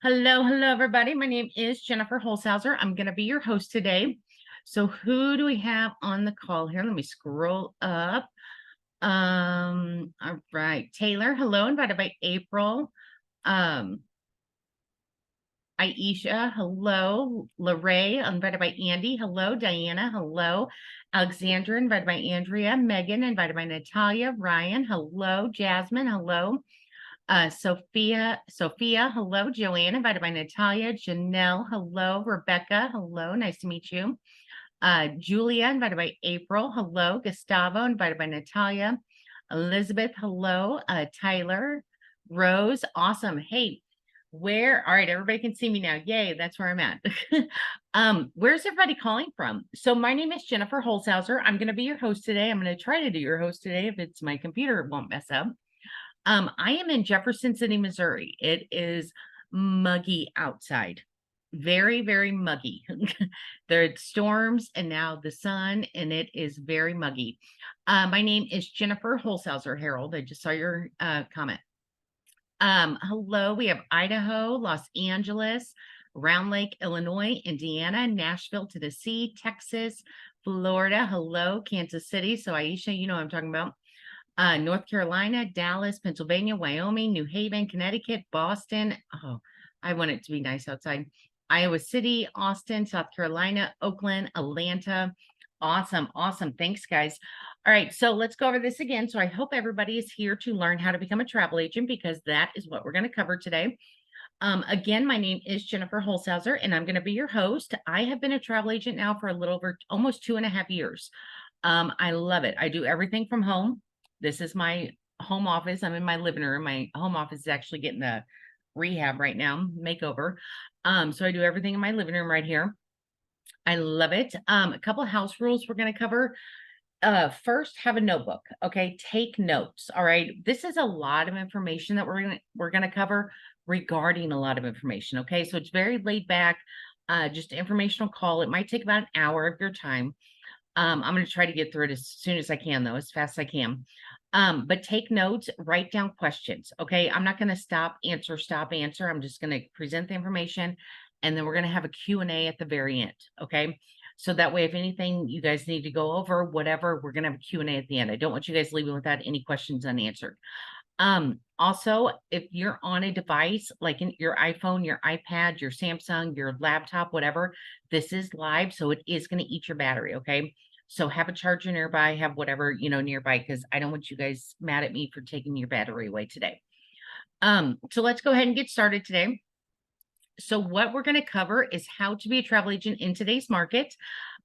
Hello, everybody. My name is Jennifer Holzhauser. I'm going to be your host today. So, who do we have on the call here? Let me scroll up. All right, Taylor, hello, invited by April. Um, Aisha, hello. Lorraine, invited by Andy. Hello, Diana. Hello. Alexandra, invited by Andrea. Megan, invited by Natalia. Ryan, hello. Jasmine, hello. Sophia, hello. Joanne, invited by Natalia. Janelle, hello. Rebecca, hello. Nice to meet you. Julia, invited by April. Hello. Gustavo, invited by Natalia. Elizabeth, hello. Tyler, Rose, awesome. Hey, all right, everybody can see me now. Yay, that's where I'm at. Where's everybody calling from? So my name is Jennifer Holzhauser. I'm going to be your host today. I'm going to try to do your host today. If it's my computer, it won't mess up. I am in Jefferson City, Missouri. It is muggy outside. Very, very muggy. There are storms and now the sun, and it is very muggy. My name is Jennifer Holzhauser, Harold. I just saw your comment. Hello, we have Idaho, Los Angeles, Round Lake, Illinois, Indiana, Nashville, Tennessee, Texas, Florida. Hello, Kansas City. So Aisha, you know what I'm talking about. North Carolina, Dallas, Pennsylvania, Wyoming, New Haven, Connecticut, Boston. Oh, I want it to be nice outside. Iowa City, Austin, South Carolina, Oakland, Atlanta. Awesome. Awesome. Thanks, guys. All right. So let's go over this again. So I hope everybody is here to learn how to become a travel agent because that is what we're going to cover today. Again, my name is Jennifer Holzhauser, and I'm going to be your host. I have been a travel agent now for a little over almost 2.5 years. I love it. I do everything from home. This is my home office. I'm in my living room. My home office is actually getting a rehab right now, makeover. So I do everything in my living room right here. I love it. A couple of house rules we're going to cover. First, have a notebook. Okay, take notes. All right, this is a lot of information that we're gonna cover regarding a lot of information. Okay, so it's very laid back, just informational call. It might take about an hour of your time. I'm going to try to get through it as soon as I can, though, as fast as I can. But take notes, write down questions. Okay. I'm not going to stop, answer. I'm just going to present the information and then we're going to have a Q&A at the very end. Okay. So that way, if anything you guys need to go over, whatever, we're going to have a Q&A at the end. I don't want you guys leaving without any questions unanswered. Also, if you're on a device like your iPhone, your iPad, your Samsung, your laptop, whatever, this is live, so it is going to eat your battery. Okay. So have a charger nearby, have whatever, nearby, because I don't want you guys mad at me for taking your battery away today. So let's go ahead and get started today. So what we're going to cover is how to be a travel agent in today's market,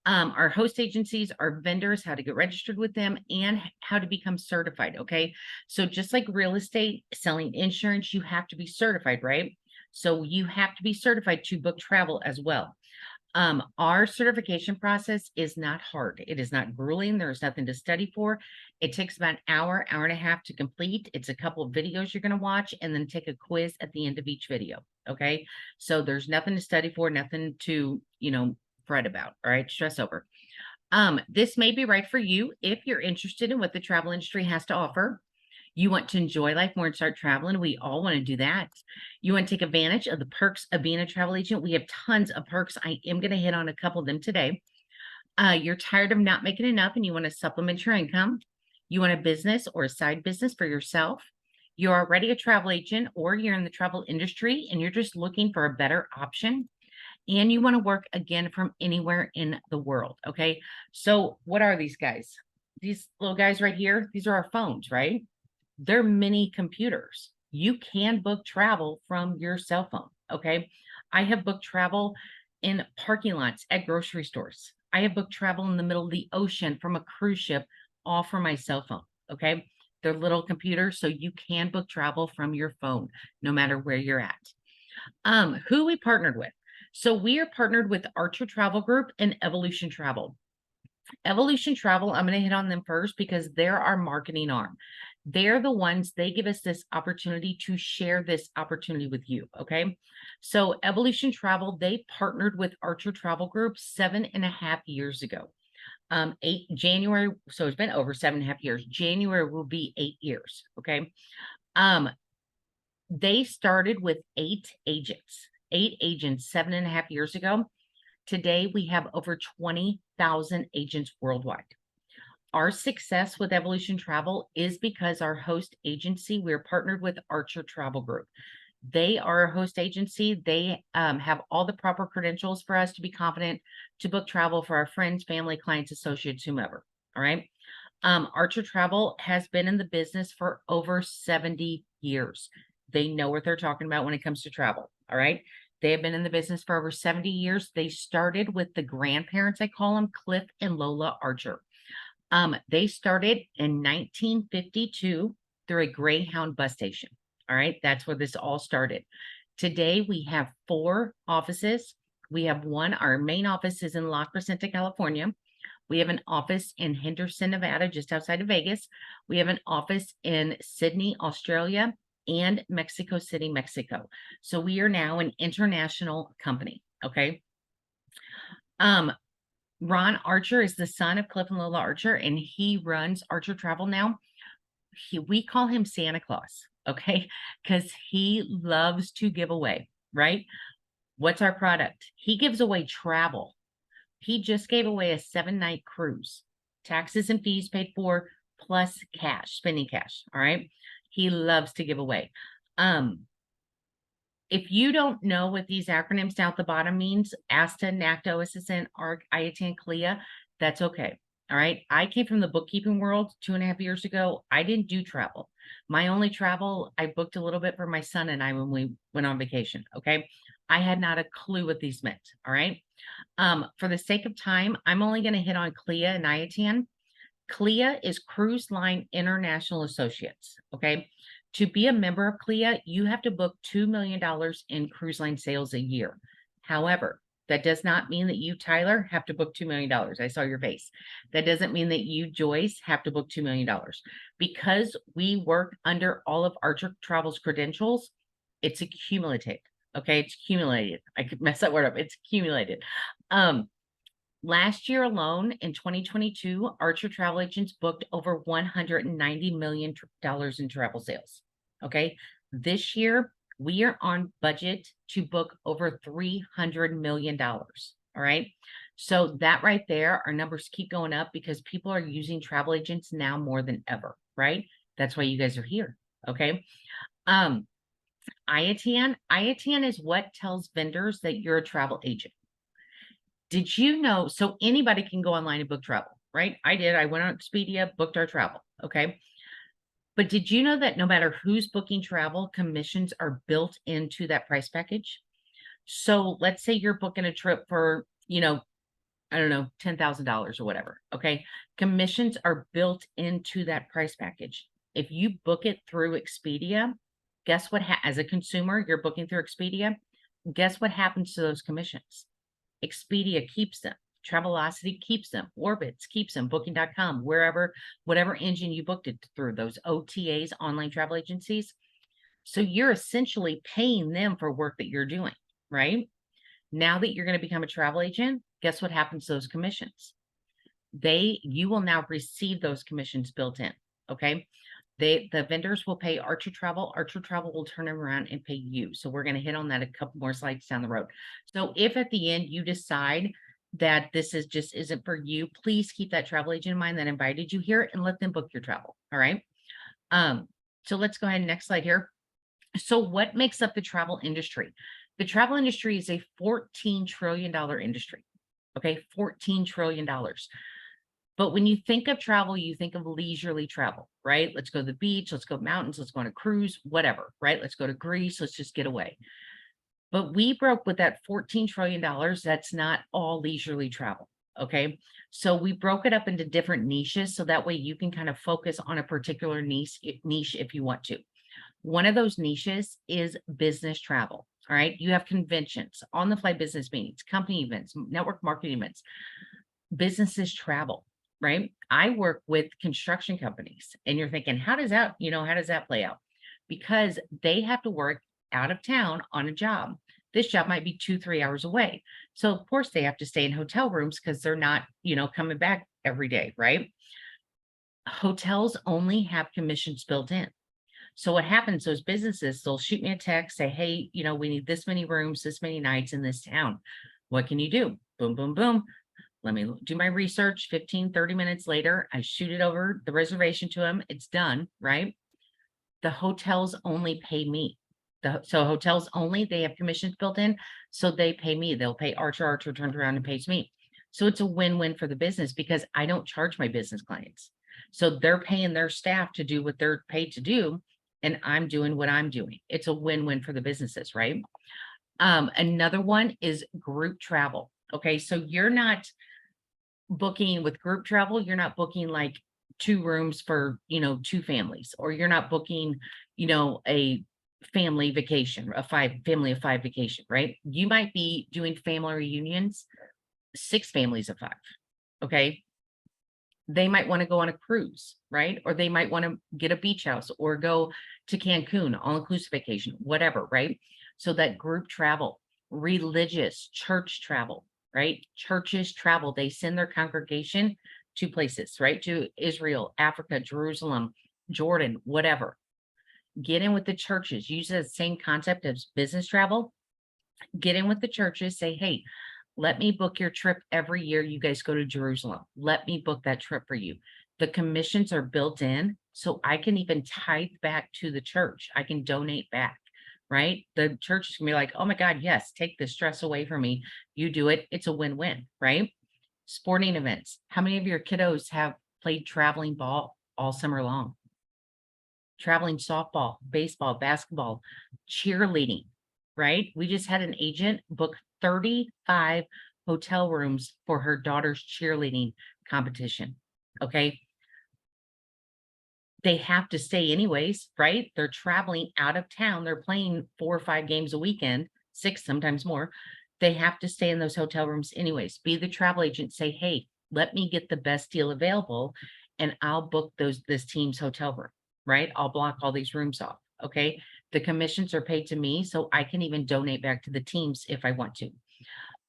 our host agencies, our vendors, how to get registered with them, and how to become certified. Okay. So just like real estate, selling insurance, you have to be certified, right? So you have to be certified to book travel as well. Our certification process is not hard. It is not grueling. There's nothing to study for. It takes about an hour and a half to complete. It's a couple of videos you're going to watch and then take a quiz at the end of each video. Okay. So there's nothing to study for, nothing to, fret about. All right. Stress over. This may be right for you if you're interested in what the travel industry has to offer. You want to enjoy life more and start traveling. We all want to do that. You want to take advantage of the perks of being a travel agent. We have tons of perks. I am going to hit on a couple of them today. You're tired of not making enough and you want to supplement your income. You want a business or a side business for yourself. You're already a travel agent or you're in the travel industry and you're just looking for a better option. And you want to work again from anywhere in the world. Okay. So what are these guys? These little guys right here, these are our phones, right? They're mini computers. You can book travel from your cell phone. Okay. I have booked travel in parking lots at grocery stores. I have booked travel in the middle of the ocean from a cruise ship, all from my cell phone. Okay. They're little computers, so you can book travel from your phone, no matter where you're at. Who we partnered with. So we are partnered with Archer Travel Group and Evolution Travel. Evolution Travel, I'm going to hit on them first because they're our marketing arm. They're the ones, they give us this opportunity to share this opportunity with you. Okay. So Evolution Travel, they partnered with Archer Travel Group 7.5 years ago. 8 January. So it's been over 7.5 years. January will be 8 years. Okay. They started with 8 agents 7.5 years ago. Today, we have over 20,000 agents worldwide. Our success with Evolution Travel is because our host agency, we're partnered with Archer Travel Group. They are a host agency. They have all the proper credentials for us to be confident to book travel for our friends, family, clients, associates, whomever. All right. Archer Travel has been in the business for over 70 years. They know what they're talking about when it comes to travel. All right. They have been in the business for over 70 years. They started with the grandparents, I call them, Cliff and Lola Archer. They started in 1952 through a Greyhound bus station. All right. That's where this all started. Today, we have 4 offices. We have one, our main office is in La Crescenta, California. We have an office in Henderson, Nevada, just outside of Vegas. We have an office in Sydney, Australia, and Mexico City, Mexico. So we are now an international company. Okay. Ron Archer is the son of Cliff and Lola Archer, and he runs Archer Travel now. We call him Santa Claus, okay? Because he loves to give away, right? What's our product? He gives away travel. He just gave away a 7-night cruise, taxes and fees paid for, plus cash, spending cash. All right. He loves to give away. If you don't know what these acronyms down at the bottom means, ASTA, NACTA, OSSN, ARC, IATAN, CLIA, that's okay. All right. I came from the bookkeeping world 2.5 years ago. I didn't do travel. My only travel, I booked a little bit for my son and I when we went on vacation. Okay. I had not a clue what these meant. All right. For the sake of time, I'm only going to hit on CLIA and IATAN. CLIA is Cruise Line International Associates. Okay. To be a member of CLIA, you have to book $2 million in cruise line sales a year. However, that does not mean that you, Tyler, have to book $2 million. I saw your face. That doesn't mean that you, Joyce, have to book $2 million. Because we work under all of Archer Travel's credentials, it's accumulative. Okay, it's accumulated. I could mess that word up. It's accumulated. Last year alone, in 2022, Archer Travel Agents booked over $190 million in travel sales. Okay. This year, we are on budget to book over $300 million. All right. So that right there, our numbers keep going up because people are using travel agents now more than ever. Right. That's why you guys are here. Okay. IATAN is what tells vendors that you're a travel agent. Did you know? So anybody can go online and book travel, right? I did. I went on Expedia, booked our travel. Okay. But did you know that no matter who's booking travel, commissions are built into that price package? So let's say you're booking a trip for, I don't know, $10,000 or whatever. Okay. Commissions are built into that price package. If you book it through Expedia, guess what? As a consumer, you're booking through Expedia. Guess what happens to those commissions? Expedia keeps them. Travelocity keeps them. Orbitz keeps them. Booking.com, wherever, whatever engine you booked it through, those OTAs, online travel agencies. So you're essentially paying them for work that you're doing, right? Now that you're going to become a travel agent, guess what happens to those commissions? You will now receive those commissions built in. Okay. The vendors will pay Archer Travel. Archer Travel will turn them around and pay you. So we're going to hit on that a couple more slides down the road. So if at the end you decide that this isn't for you, please keep that travel agent in mind that invited you here and let them book your travel. All right. So let's go ahead. Next slide here. So what makes up the travel industry? The travel industry is a $14 trillion industry. Okay. $14 trillion. But when you think of travel, you think of leisurely travel, right? Let's go to the beach. Let's go mountains. Let's go on a cruise, whatever, right? Let's go to Greece. Let's just get away. But we broke with that $14 trillion. That's not all leisurely travel. Okay. So we broke it up into different niches. So that way you can kind of focus on a particular niche if you want to. One of those niches is business travel. All right. You have conventions, on the fly business meetings, company events, network marketing events, businesses travel. Right. I work with construction companies and you're thinking, how does that play out? Because they have to work out of town on a job. This job might be 2-3 hours away. So of course they have to stay in hotel rooms because they're not, coming back every day. Right. Hotels only have commissions built in. So what happens, those businesses, they'll shoot me a text, say, hey, we need this many rooms, this many nights in this town. What can you do? Boom, boom, boom. Let me do my research. 15, 30 minutes later, I shoot it over the reservation to them. It's done, right? The hotels only pay me. So hotels only, they have commissions built in, so they pay me. They'll pay Archer. Archer turns around and pays me. So it's a win-win for the business because I don't charge my business clients. So they're paying their staff to do what they're paid to do, and I'm doing what I'm doing. It's a win-win for the businesses, right? Another one is group travel. Okay, so you're not booking with group travel, you're not booking like 2 rooms for, 2 families, or you're not booking, a family vacation, a family of 5 vacation, right? You might be doing family reunions, 6 families of 5. Okay. They might want to go on a cruise, right? Or they might want to get a beach house or go to Cancun, all-inclusive vacation, whatever, right? So that group travel, religious church travel, right? Churches travel, they send their congregation to places, right? To Israel, Africa, Jerusalem, Jordan, whatever. Get in with the churches, use the same concept as business travel. Get in with the churches, say, hey, let me book your trip every year. You guys go to Jerusalem. Let me book that trip for you. The commissions are built in, so I can even tithe back to the church. I can donate back, right? The church is gonna be like, oh my God, yes, take the stress away from me. You do it. It's a win-win, right? Sporting events. How many of your kiddos have played traveling ball all summer long? Traveling softball, baseball, basketball, cheerleading, right? We just had an agent book 35 hotel rooms for her daughter's cheerleading competition. Okay. They have to stay anyways, right? They're traveling out of town. They're playing 4 or 5 games a weekend, 6, sometimes more. They have to stay in those hotel rooms anyways. Be the travel agent, say, hey, let me get the best deal available and I'll book this team's hotel room, right? I'll block all these rooms off. Okay. The commissions are paid to me, so I can even donate back to the teams if I want to.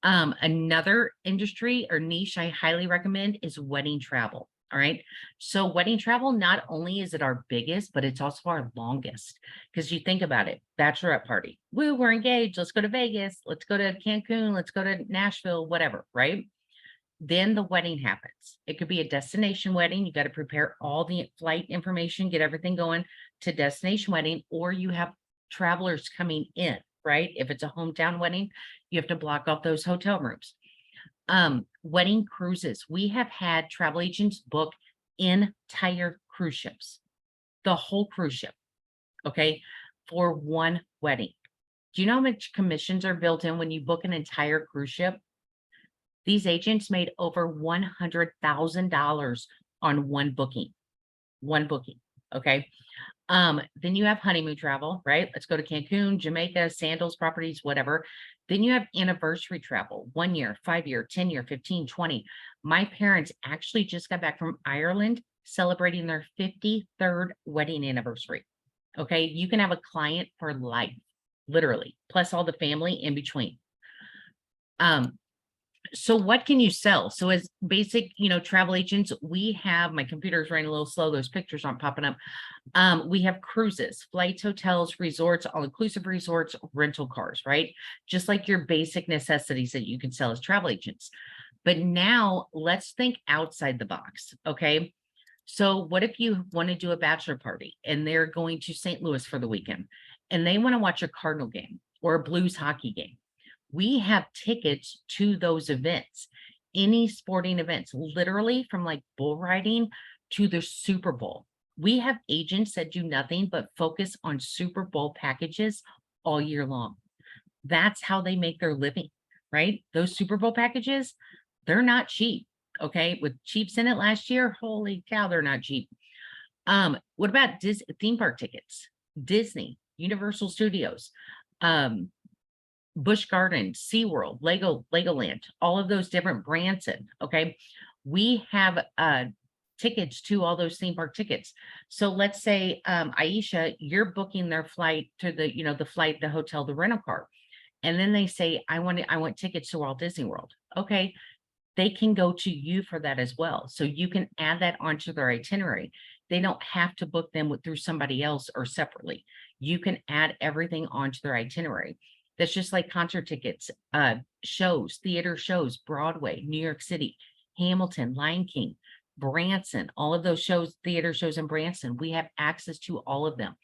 Another industry or niche I highly recommend is wedding travel. All right. So wedding travel, not only is it our biggest, but it's also our longest. Because you think about it, bachelorette party. Woo, we're engaged. Let's go to Vegas. Let's go to Cancun. Let's go to Nashville, whatever, right? Then the wedding happens. It could be a destination wedding. You got to prepare all the flight information, get everything going to destination wedding, or you have travelers coming in, right? If it's a hometown wedding, you have to block off those hotel rooms. Wedding cruises. We have had travel agents book entire cruise ships, the whole cruise ship, okay, for one wedding. Do you know how much commissions are built in when you book an entire cruise ship? These agents made over $100,000 on one booking, okay? Then you have honeymoon travel, right? Let's go to Cancun, Jamaica, Sandals properties, whatever. Then you have anniversary travel, 1 year, 5 year, 10 year, 15, 20. My parents actually just got back from Ireland celebrating their 53rd wedding anniversary. Okay, you can have a client for life, literally, plus all the family in between. So what can you sell? So as basic, travel agents, we have, my computer's running a little slow. Those pictures aren't popping up. We have cruises, flights, hotels, resorts, all-inclusive resorts, rental cars, right? Just like your basic necessities that you can sell as travel agents. But now let's think outside the box. Okay. So what if you want to do a bachelor party and they're going to St. Louis for the weekend and they want to watch a Cardinal game or a Blues hockey game? We have tickets to those events, any sporting events, literally from like bull riding to the Super Bowl. We have agents that do nothing but focus on Super Bowl packages all year long. That's how they make their living, right? Those Super Bowl packages, they're not cheap. Okay. With Chiefs in it last year, holy cow, they're not cheap. What about theme park tickets? Disney, Universal Studios, Busch Gardens, SeaWorld, Legoland, all of those different Branson. Okay. We have tickets to all those theme park tickets. So let's say, Aisha, you're booking their flight to the flight, the hotel, the rental car. And then they say, I want tickets to Walt Disney World. Okay. They can go to you for that as well. So you can add that onto their itinerary. They don't have to book them through somebody else or separately. You can add everything onto their itinerary. That's just like concert tickets, shows, theater shows, Broadway, New York City, Hamilton, Lion King, Branson, all of those shows, theater shows in Branson. We have access to all of them.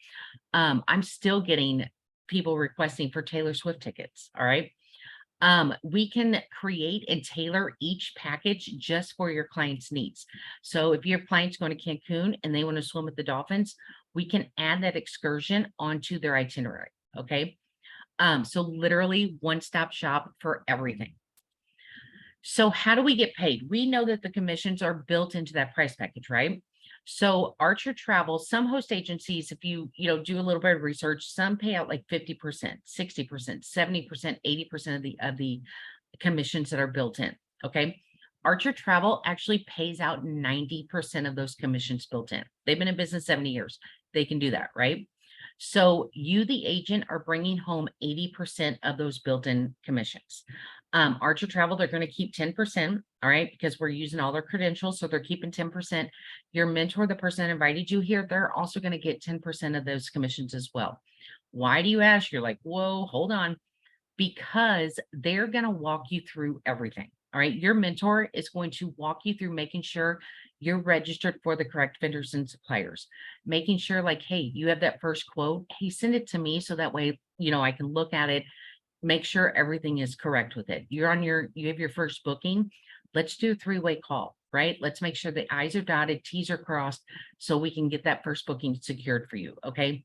I'm still getting people requesting for Taylor Swift tickets. All right. We can create and tailor each package just for your client's needs. So if your client's going to Cancun and they want to swim with the dolphins, we can add that excursion onto their itinerary. Okay. So literally one-stop shop for everything. So how do we get paid? We know that the commissions are built into that price package, right? So Archer Travel, some host agencies, if you do a little bit of research, some pay out like 50%, 60%, 70%, 80% of the commissions that are built in. Okay. Archer Travel actually pays out 90% of those commissions built in. They've been in business 70 years. They can do that, right? So you, the agent, are bringing home 80% of those built-in commissions. Archer Travel, they're going to keep 10%, all right, because we're using all their credentials, so they're keeping 10%. Your mentor, the person that invited you here, they're also going to get 10% of those commissions as well. Why do you ask? You're like, whoa, hold on. Because they're going to walk you through everything. All right. Your mentor is going to walk you through making sure you're registered for the correct vendors and suppliers, making sure like, hey, you have that first quote. Hey, send it to me so that way, I can look at it, make sure everything is correct with it. You have your first booking. Let's do a three-way call, right? Let's make sure the I's are dotted, T's are crossed so we can get that first booking secured for you. Okay.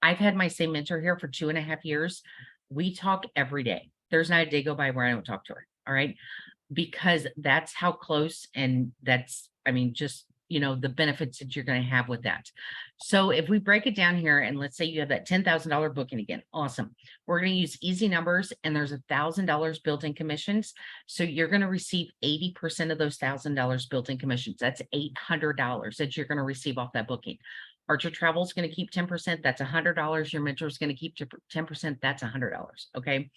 I've had my same mentor here for 2.5 years. We talk every day. There's not a day go by where I don't talk to her. All right. Because that's how close, and that's, just, the benefits that you're going to have with that. So if we break it down here and let's say you have that $10,000 booking again, awesome. We're going to use easy numbers and there's $1,000 built-in commissions. So you're going to receive 80% of those $1,000 built-in commissions. That's $800 that you're going to receive off that booking. Archer Travel is going to keep 10%. That's $100. Your mentor is going to keep 10%. That's $100. Okay.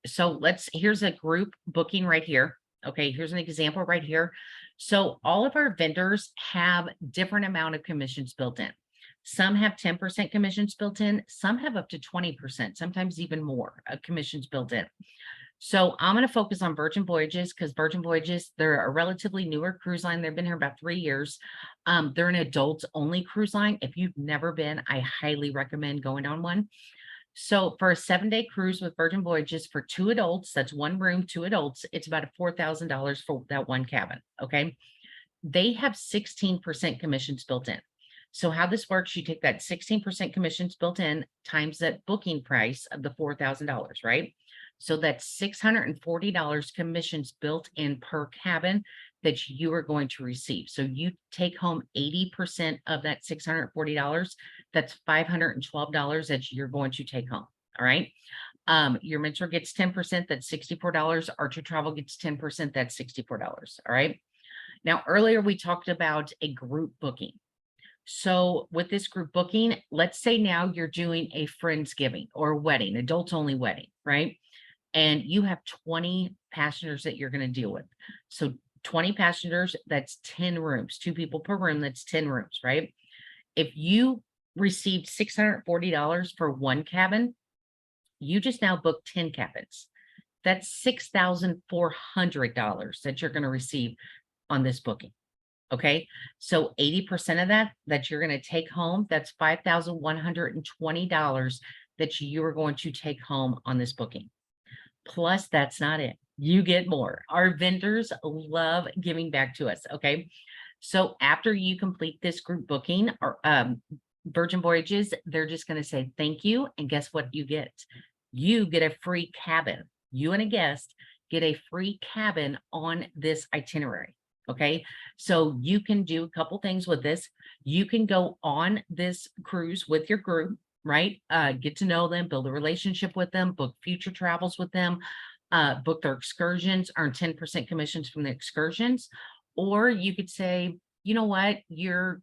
So here's a group booking right here. Okay. Here's an example right here. So all of our vendors have different amount of commissions built in. Some have 10% commissions built in. Some have up to 20%, sometimes even more commissions built in. So I'm going to focus on Virgin Voyages because Virgin Voyages, they're a relatively newer cruise line. They've been here about 3 years. They're an adults only cruise line. If you've never been, I highly recommend going on one. So for a 7-day cruise with Virgin Voyages for 2 adults, that's 1 room, 2 adults, it's about $4,000 for that 1 cabin. Okay. They have 16% commissions built in. So how this works, you take that 16% commissions built in times that booking price of the $4,000, right? So that's $640 commissions built in per cabin that you are going to receive. So you take home 80% of that $640. That's $512 that you're going to take home. All right. Your mentor gets 10%. That's $64. Archer Travel gets 10%. That's $64. All right. Now, earlier we talked about a group booking. So with this group booking, let's say now you're doing a Friendsgiving or a wedding, adults only wedding, right? And you have 20 passengers that you're going to deal with. So 20 passengers, that's 10 rooms, 2 people per room, that's 10 rooms, right? If you received $640 for 1 cabin, you just now booked 10 cabins. That's $6,400 that you're going to receive on this booking. Okay. So 80% of that you're going to take home, that's $5,120 that you are going to take home on this booking. Plus, that's not it. You get more. Our vendors love giving back to us. Okay. So after you complete this group booking or Virgin Voyages, they're just going to say thank you. And guess what you get? You get a free cabin. You and a guest get a free cabin on this itinerary. Okay. So you can do a couple things with this. You can go on this cruise with your group, right? Get to know them, build a relationship with them, book future travels with them, book their excursions, earn 10% commissions from the excursions. Or you could say, you know what, you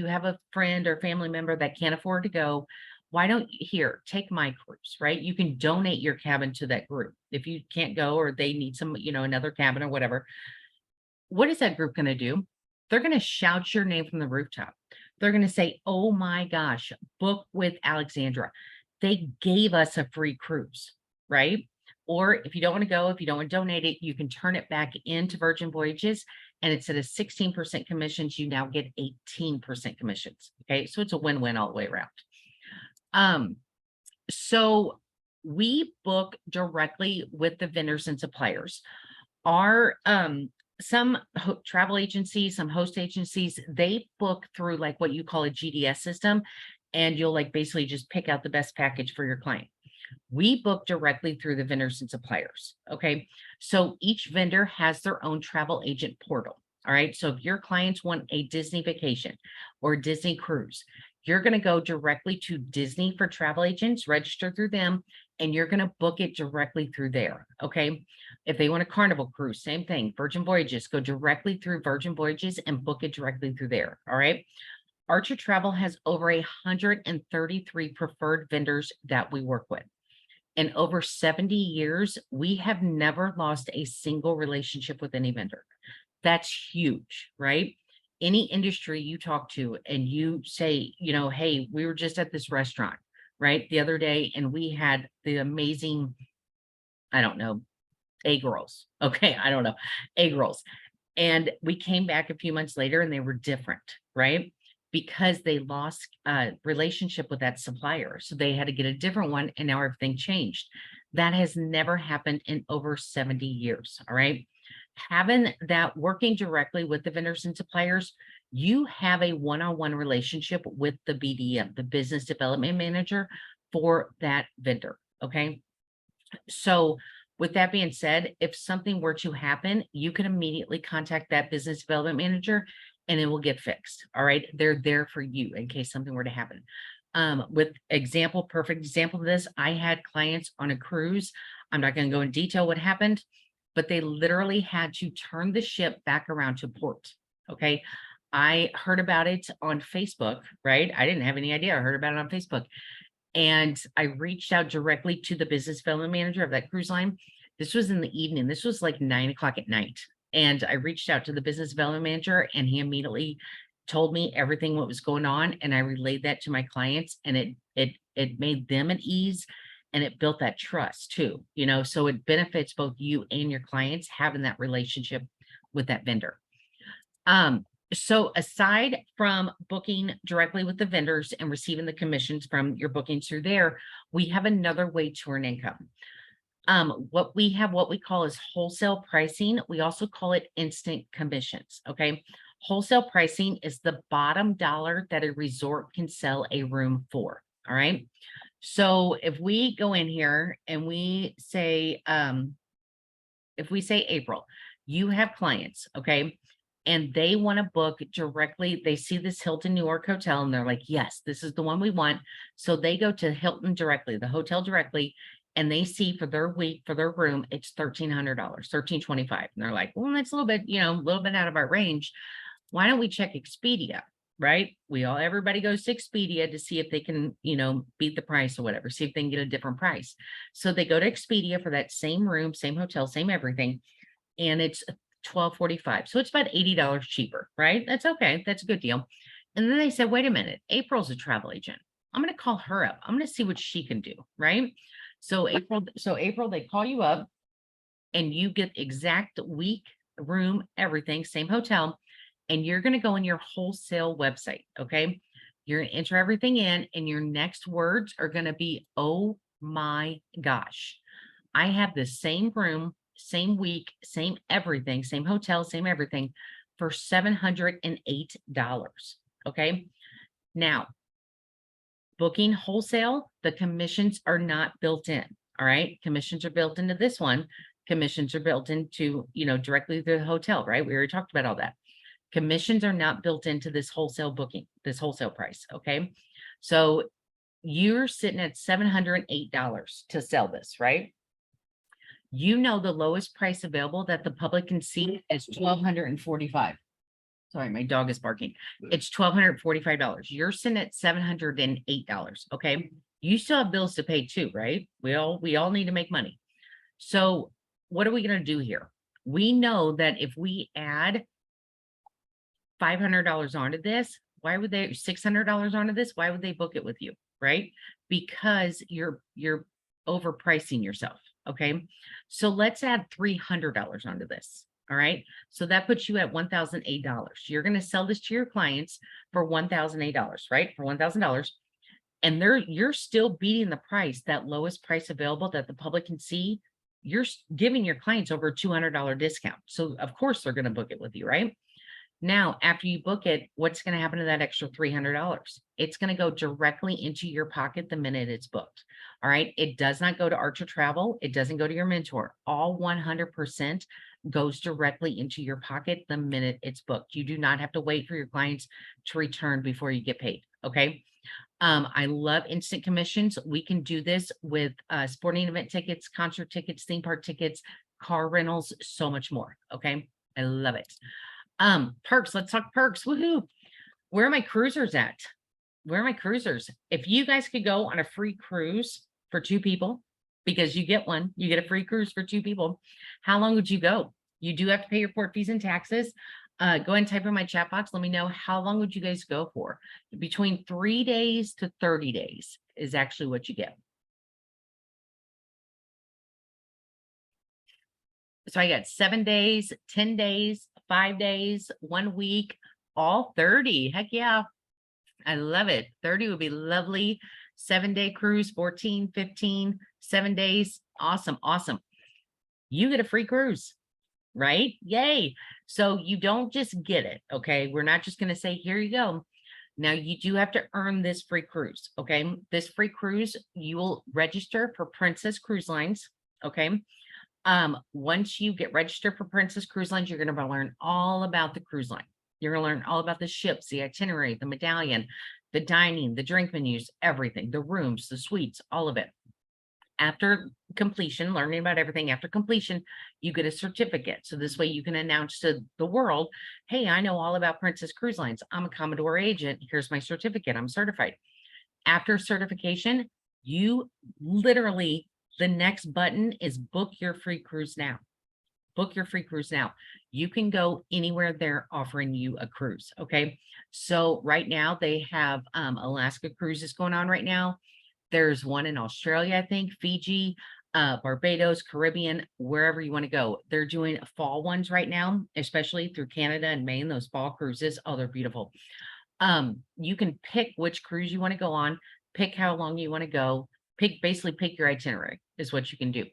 have a friend or family member that can't afford to go. Why don't you take my cruise, right? You can donate your cabin to that group. If you can't go or they need some, another cabin or whatever. What is that group going to do? they're going to shout your name from the rooftop. They're going to say, oh my gosh, book with Alexandra. They gave us a free cruise, right? Or if you don't want to go, if you don't want to donate it, you can turn it back into Virgin Voyages. And instead of 16% commissions, you now get 18% commissions. Okay. So it's a win-win all the way around. So we book directly with the vendors and suppliers. Our some travel agencies, some host agencies, they book through like what you call a GDS system, and you'll like basically just pick out the best package for your client. We book directly through the vendors and suppliers. Okay. So each vendor has their own travel agent portal. All right. So if your clients want a Disney vacation or Disney cruise, you're going to go directly to Disney for travel agents, register through them, and you're going to book it directly through there. Okay. If they want a Carnival cruise, same thing. Virgin Voyages, go directly through Virgin Voyages and book it directly through there. All right. Archer Travel has over 133 preferred vendors that we work with. In over 70 years, we have never lost a single relationship with any vendor. That's huge, right? Any industry you talk to and you say, you know, hey, we were just at this restaurant, right, the other day, and we had the amazing, I don't know, egg rolls. Okay, I don't know, egg rolls. And we came back a few months later and they were different, right? Because they lost relationship with that supplier. So they had to get a different one and now everything changed. That has never happened in over 70 years. All right. Having that working directly with the vendors and suppliers, you have a one-on-one relationship with the BDM, the business development manager for that vendor. Okay. So with that being said, if something were to happen, you can immediately contact that business development manager and it will get fixed. All right. They're there for you in case something were to happen. Perfect example of this, I had clients on a cruise. I'm not going to go in detail what happened, but they literally had to turn the ship back around to port. Okay. I heard about it on Facebook, right? I didn't have any idea. I heard about it on Facebook. And I reached out directly to the business development manager of that cruise line. This was in the evening. This was like 9 o'clock at night. And I reached out to the business development manager and he immediately told me everything what was going on. And I relayed that to my clients and it made them at ease and it built that trust too, you know, so it benefits both you and your clients having that relationship with that vendor. So aside from booking directly with the vendors and receiving the commissions from your bookings through there, we have another way to earn income. What we call is wholesale pricing. We also call it instant commissions. Okay. Wholesale pricing is the bottom dollar that a resort can sell a room for. All right. So if we go in here and we say, if we say April, you have clients, okay, and they want to book directly, they see this Hilton New York hotel and they're like, yes, this is the one we want. So they go to Hilton directly, the hotel directly, and they see for their week, for their room, it's $1,300, $1,325. And they're like, well, that's a little bit, you know, a little bit out of our range. Why don't we check Expedia? Right? Everybody goes to Expedia to see if they can, you know, beat the price or whatever, see if they can get a different price. So they go to Expedia for that same room, same hotel, same everything. And it's $1,245. So it's about $80 cheaper, right? That's okay. That's a good deal. And then they said, wait a minute, April's a travel agent. I'm going to call her up. I'm going to see what she can do. Right. So April, they call you up and you get exact week, room, everything, same hotel. And you're going to go on your wholesale website. Okay. You're going to enter everything in and your next words are going to be, oh my gosh, I have the same room, same week, same everything, same hotel, same everything for $708. Okay. Now, booking wholesale, the commissions are not built in. All right. Commissions are built into this one. Commissions are built into, you know, directly to the hotel, right? We already talked about all that. Commissions are not built into this wholesale booking, this wholesale price. Okay. So you're sitting at $708 to sell this, right? You know, the lowest price available that the public can see is $1,245. Sorry, my dog is barking. It's $1,245. You're sitting at $708. Okay. You still have bills to pay too, right? We all need to make money. So what are we going to do here? We know that if we add $500 onto this. Why would they $600 onto this? Why would they book it with you? Right? Because you're overpricing yourself. Okay. So let's add $300 onto this. All right. So that puts you at $1,008. You're going to sell this to your clients for $1,008, right? For $1,000. And you're still beating the price, that lowest price available that the public can see. You're giving your clients over a $200 discount. So of course they're going to book it with you, right? Now, after you book it, what's going to happen to that extra $300? It's going to go directly into your pocket the minute it's booked. All right. It does not go to Archer Travel. It doesn't go to your mentor. All 100% goes directly into your pocket the minute it's booked. You do not have to wait for your clients to return before you get paid. Okay. I love instant commissions. We can do this with sporting event tickets, concert tickets, theme park tickets, car rentals, so much more. Okay. I love it. Perks, let's talk perks. Woohoo. Where are my cruisers at? Where are my cruisers? If you guys could go on a free cruise for 2 people, because you get one, you get a free cruise for 2 people, how long would you go? You do have to pay your port fees and taxes. Go ahead and type in my chat box. Let me know, how long would you guys go for? Between 3 days to 30 days is actually what you get. So I got 7 days, 10 days, 5 days, 1 week, all 30. Heck yeah. I love it. 30 would be lovely. 7-day cruise, 14, 15, 7 days. Awesome. Awesome. You get a free cruise, right? Yay. So you don't just get it. Okay. We're not just going to say, here you go. Now you do have to earn this free cruise. Okay. This free cruise, you will register for Princess Cruise Lines. Okay. Once you get registered for Princess Cruise Lines, you're going to learn all about the cruise line. You're going to learn all about the ships, the itinerary, the medallion, the dining, the drink menus, everything, the rooms, the suites, all of it. After completion, learning about everything after completion, you get a certificate. So this way you can announce to the world, hey, I know all about Princess Cruise Lines. I'm a Commodore agent. Here's my certificate. I'm certified. After certification, you literally, the next button is book your free cruise now. Book your free cruise now. You can go anywhere they're offering you a cruise. Okay. So right now they have Alaska cruises going on right now. There's one in Australia, I think, Fiji, Barbados, Caribbean, wherever you want to go. They're doing fall ones right now, especially through Canada and Maine, those fall cruises. Oh, they're beautiful. You can pick which cruise you want to go on, pick how long you want to go, basically pick your itinerary is what you can do.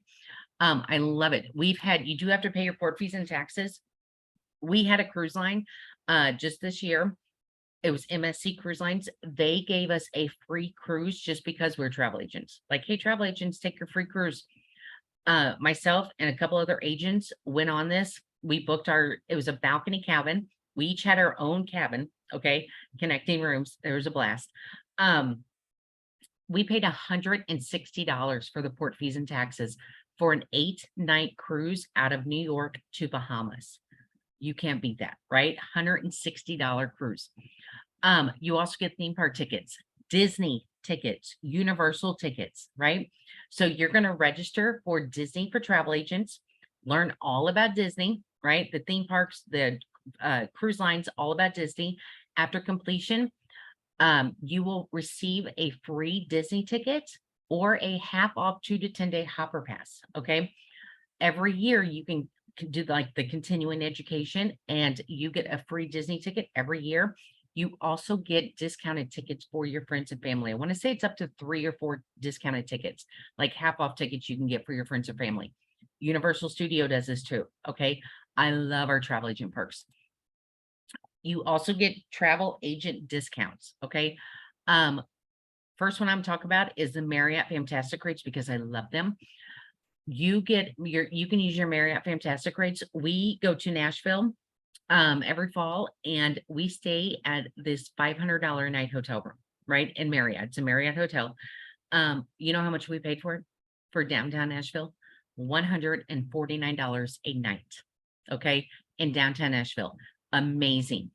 I love it. You do have to pay your port fees and taxes. We had a cruise line just this year. It was MSC Cruise Lines. They gave us a free cruise just because we're travel agents. Like, hey, travel agents, take your free cruise. Myself and a couple other agents went on this. We booked it was a balcony cabin. We each had our own cabin. Okay. Connecting rooms. There was a blast. We paid $160 for the port fees and taxes for an 8-night cruise out of New York to Bahamas. You can't beat that, right? $160 cruise. You also get theme park tickets, Disney tickets, Universal tickets, right? So you're going to register for Disney for travel agents, learn all about Disney, right? The theme parks, the cruise lines, all about Disney. After completion, you will receive a free Disney ticket or a half off 2 to 10 day hopper pass. Okay. Every year you can do like the continuing education and you get a free Disney ticket every year. You also get discounted tickets for your friends and family. I want to say it's up to 3 or 4 discounted tickets, like half off tickets you can get for your friends and family. Universal Studio does this too. Okay. I love our travel agent perks. You also get travel agent discounts. Okay. First one I'm talking about is the Marriott Fantastic Rates because I love them. You can use your Marriott Fantastic Rates. We go to Nashville every fall and we stay at this $500 a night hotel room, right? In Marriott. It's a Marriott hotel. You know how much we paid for it for downtown Nashville? $149 a night. Okay. In downtown Nashville. Amazing.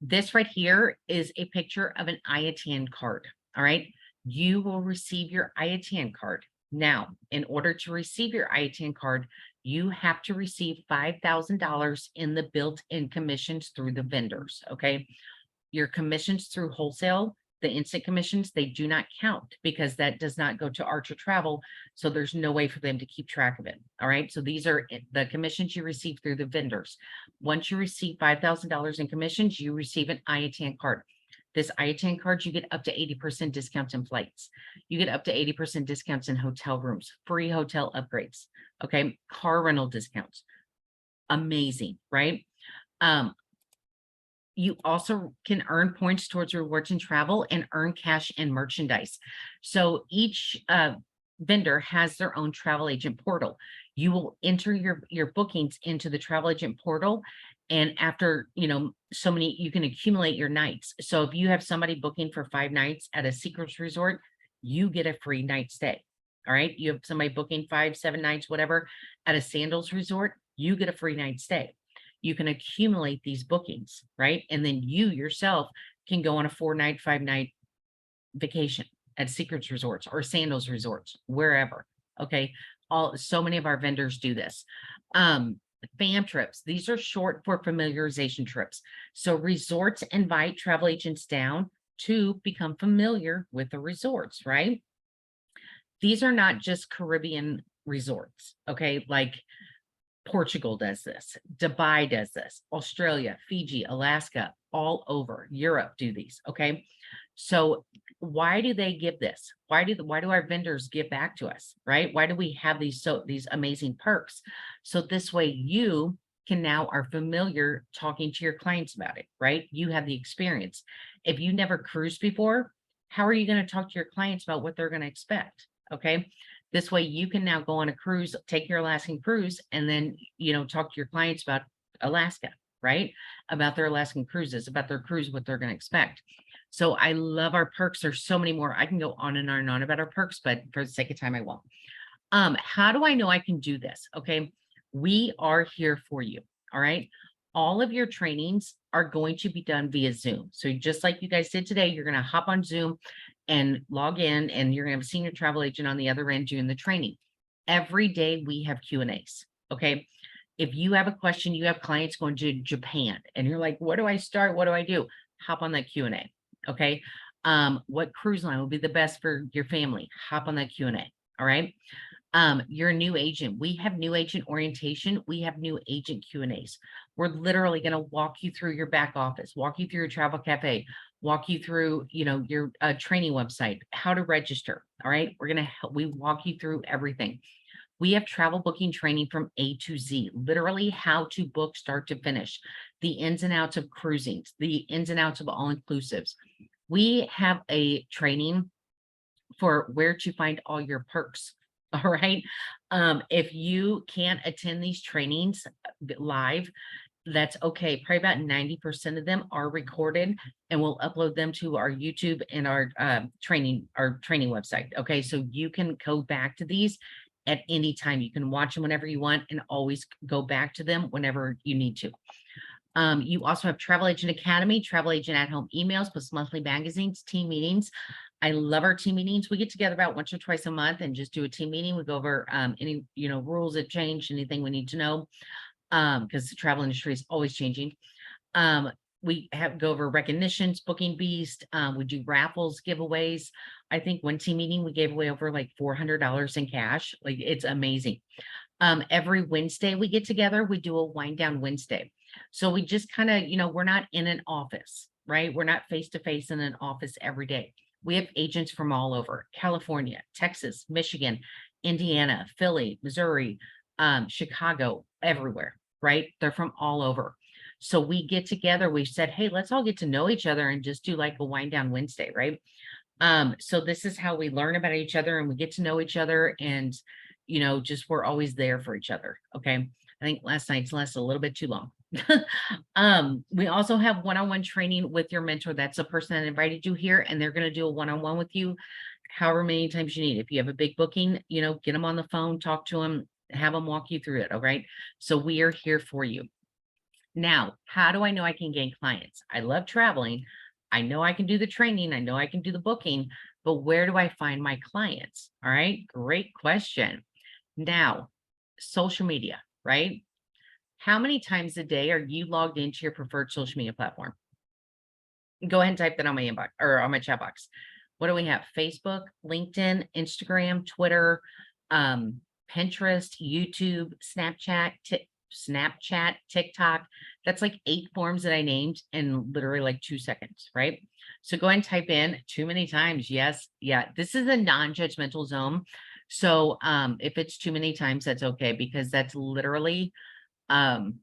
This right here is a picture of an IATAN card. All right. You will receive your IATAN card. Now, in order to receive your IATAN card, you have to receive $5,000 in the built-in commissions through the vendors. Okay. Your commissions through wholesale, the instant commissions, they do not count because that does not go to Archer Travel. So there's no way for them to keep track of it. All right. So these are the commissions you receive through the vendors. Once you receive $5,000 in commissions, you receive an IATAN card. This IATAN card, you get up to 80% discounts in flights. You get up to 80% discounts in hotel rooms, free hotel upgrades. Okay. Car rental discounts. Amazing, right? You also can earn points towards rewards and travel and earn cash and merchandise. So each vendor has their own travel agent portal. You will enter your bookings into the travel agent portal. And after, so many, you can accumulate your nights. So if you have somebody booking for 5 nights at a Secrets Resort, you get a free night stay. All right. You have somebody booking 5, 7 nights, whatever, at a Sandals Resort, you get a free night stay. You can accumulate these bookings, right? And then you yourself can go on a 4-night, 5-night vacation at Secrets Resorts or Sandals Resorts, wherever. Okay. So many of our vendors do this. FAM trips. These are short for familiarization trips. So resorts invite travel agents down to become familiar with the resorts, right? These are not just Caribbean resorts. Okay. Like Portugal does this, Dubai does this, Australia, Fiji, Alaska, all over Europe do these. Okay. So why do they give this? Why do our vendors give back to us? Right? Why do we have these amazing perks? So this way you can now are familiar talking to your clients about it, right? You have the experience. If you never cruised before, how are you going to talk to your clients about what they're going to expect? Okay. This way you can now go on a cruise, take your Alaskan cruise, and then, talk to your clients about Alaska, right? About their Alaskan cruises, about their cruise, what they're going to expect. So I love our perks. There's so many more. I can go on and on and on about our perks, but for the sake of time, I won't. How do I know I can do this? Okay. We are here for you. All right. All of your trainings are going to be done via Zoom. So just like you guys did today, you're going to hop on Zoom and log in, and you're going to have a senior travel agent on the other end doing the training. Every day we have Q&As. Okay. If you have a question, you have clients going to Japan and you're like, where do I start? What do I do? Hop on that Q&A. Okay. What cruise line will be the best for your family? Hop on that Q&A. All right. You're a new agent. We have new agent orientation. We have new agent Q&As. We're literally going to walk you through your back office, walk you through your travel cafe, walk you through, your training website, how to register. All right. We're going to help, we walk you through everything. We have travel booking training from A to Z, literally how to book start to finish, the ins and outs of cruising, the ins and outs of all inclusives. We have a training for where to find all your perks. All right. If you can't attend these trainings live, that's okay. Probably about 90% of them are recorded, and we'll upload them to our YouTube and our training website. Okay. So you can go back to these at any time. You can watch them whenever you want and always go back to them whenever you need to. You also have Travel Agent Academy, Travel Agent at Home emails, plus monthly magazines, team meetings. I love our team meetings. We get together about once or twice a month and just do a team meeting. We go over any, rules that change, anything we need to know, because the travel industry is always changing. We go over recognitions, Booking Beast. We do raffles, giveaways. I think one team meeting, we gave away over like $400 in cash. Like, it's amazing. Every Wednesday we get together, we do a wind down Wednesday. So we just kind of, we're not in an office, right? We're not face to face in an office every day. We have agents from all over: California, Texas, Michigan, Indiana, Philly, Missouri, Chicago, everywhere, right? They're from all over. So we get together, we said, hey, let's all get to know each other and just do like a wind down Wednesday, right? So this is how we learn about each other and we get to know each other, and, just we're always there for each other. Okay. I think last night's lasted a little bit too long. We also have one-on-one training with your mentor. That's the person that invited you here, and they're going to do a one-on-one with you however many times you need. If you have a big booking, get them on the phone, talk to them, have them walk you through it. All right. So we are here for you. Now, how do I know I can gain clients? I love traveling. I know I can do the training. I know I can do the booking, but where do I find my clients? All right. Great question. Now, social media, right? How many times a day are you logged into your preferred social media platform? Go ahead and type that on my inbox or on my chat box. What do we have? Facebook, LinkedIn, Instagram, Twitter, Pinterest, YouTube, Snapchat, TikTok. That's like 8 forms that I named in literally like 2 seconds, right? So go ahead and type in too many times. Yes. Yeah. This is a non-judgmental zone. So if it's too many times, that's okay, because that's literally I'm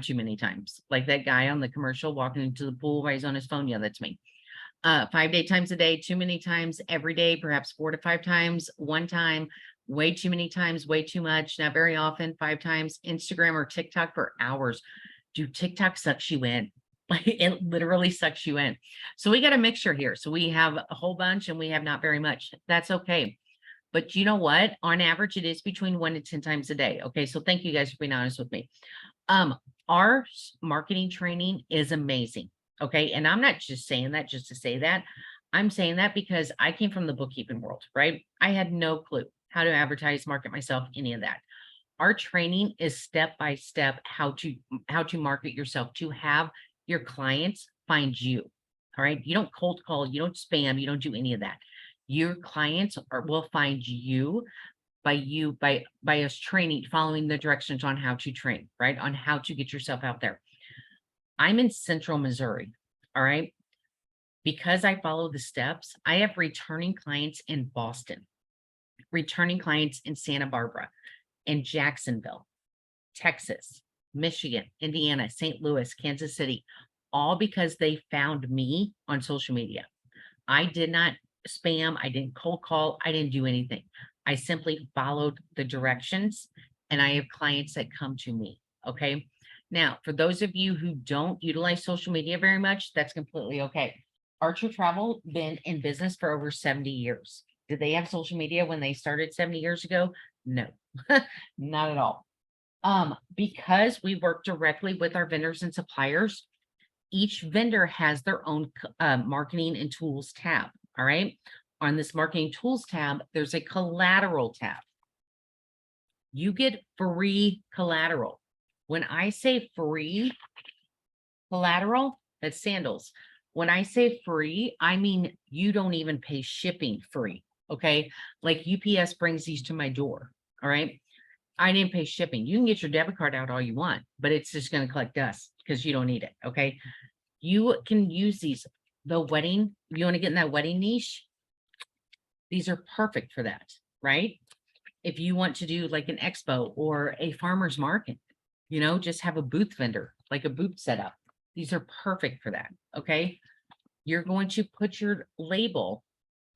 too many times. Like that guy on the commercial walking into the pool while he's on his phone. Yeah, that's me. 5 to 8 times a day, too many times every day, perhaps 4 to 5 times, one time, way too many times, way too much, not very often, 5 times, Instagram or TikTok for hours. Dude, TikTok sucks you in. Like it literally sucks you in. So we got a mixture here. So we have a whole bunch and we have not very much. That's okay. But you know what? On average, it is between 1 to 10 times a day. Okay. So thank you guys for being honest with me. Our marketing training is amazing. Okay. And I'm not just saying that just to say that. I'm saying that because I came from the bookkeeping world, right? I had no clue how to advertise, market myself, any of that. Our training is step by step how to market yourself, to have your clients find you. All right. You don't cold call, you don't spam, you don't do any of that. Your clients will find you by us training, following the directions on how to train, right? On how to get yourself out there. I'm in central Missouri. All right. Because I follow the steps, I have returning clients in Boston, returning clients in Santa Barbara, in Jacksonville, Texas, Michigan, Indiana, St. Louis, Kansas City, all because they found me on social media. I did not spam. I didn't cold call. I didn't do anything. I simply followed the directions, and I have clients that come to me. Okay. Now, for those of you who don't utilize social media very much, that's completely okay. Archer Travel been in business for over 70 years. Did they have social media when they started 70 years ago? No, not at all. Because we work directly with our vendors and suppliers, each vendor has their own marketing and tools tab. All right. On this marketing tools tab, there's a collateral tab. You get free collateral. When I say free collateral, that's sandals. When I say free, I mean you don't even pay shipping free. Okay. Like UPS brings these to my door. All right. I didn't pay shipping. You can get your debit card out all you want, but it's just going to collect dust because you don't need it. Okay. You can use these. The wedding, you want to get in that wedding niche? These are perfect for that, right? If you want to do like an expo or a farmer's market, just have a booth vendor, like a booth setup. These are perfect for that, okay? You're going to put your label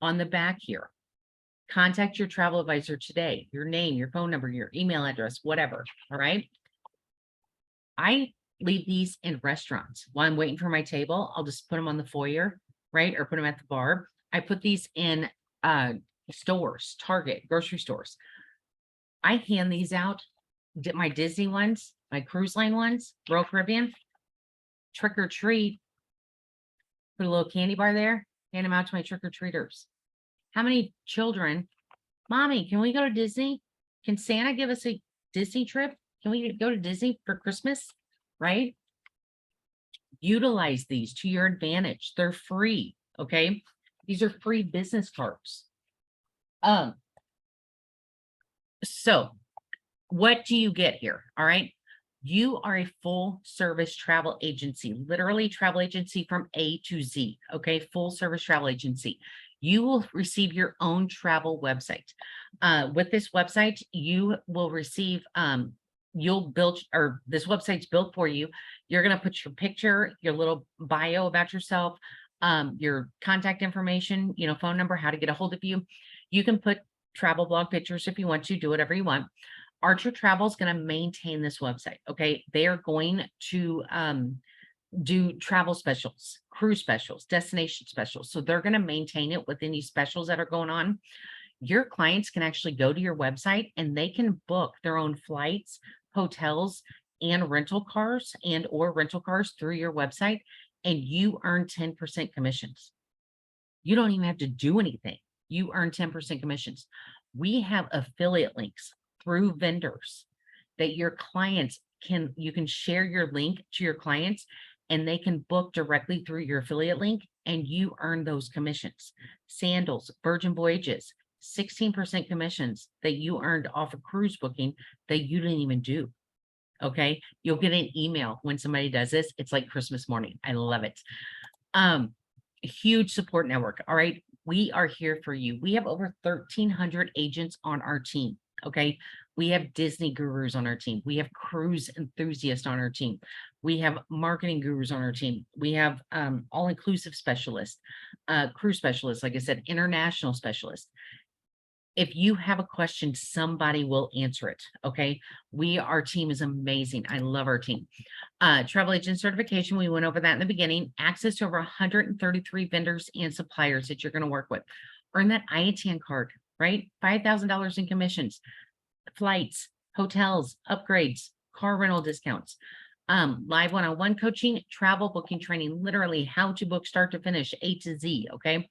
on the back here. Contact your travel advisor today, your name, your phone number, your email address, whatever, all right? I leave these in restaurants. While I'm waiting for my table, I'll just put them on the foyer, right? Or put them at the bar. I put these in stores, Target, grocery stores. I hand these out, my Disney ones, my cruise line ones, Royal Caribbean, trick or treat, put a little candy bar there, hand them out to my trick or treaters. How many children, Mommy, can we go to Disney? Can Santa give us a Disney trip? Can we go to Disney for Christmas? Right? Utilize these to your advantage. They're free. Okay. These are free business cards. So what do you get here? All right. You are a full service travel agency, literally travel agency from A to Z. Okay. Full service travel agency. You will receive your own travel website. With this website, you will receive, you'll build, or this website's built for you. You're going to put your picture, your little bio about yourself, your contact information, phone number, how to get a hold of you. You can put travel blog pictures if you want to, do whatever you want. Archer Travel is going to maintain this website. Okay. They are going to do travel specials, cruise specials, destination specials. So they're going to maintain it with any specials that are going on. Your clients can actually go to your website and they can book their own flights, hotels, and rental cars through your website, and you earn 10% commissions. You don't even have to do anything. You earn 10% commissions. We have affiliate links through vendors that your clients you can share your link to your clients and they can book directly through your affiliate link and you earn those commissions. Sandals, Virgin Voyages, 16% commissions that you earned off a cruise booking that you didn't even do. Okay. You'll get an email when somebody does this. It's like Christmas morning. I love it. Huge support network. All right. We are here for you. We have over 1,300 agents on our team. Okay. We have Disney gurus on our team. We have cruise enthusiasts on our team. We have marketing gurus on our team. We have all-inclusive specialists, cruise specialists, like I said, international specialists. If you have a question, somebody will answer it. Okay. Our team is amazing. I love our team. Travel agent certification. We went over that in the beginning. Access to over 133 vendors and suppliers that you're going to work with. Earn that IATN card, right? $5,000 in commissions, flights, hotels, upgrades, car rental discounts, live one-on-one coaching, travel booking training, literally how to book start to finish, A to Z. Okay.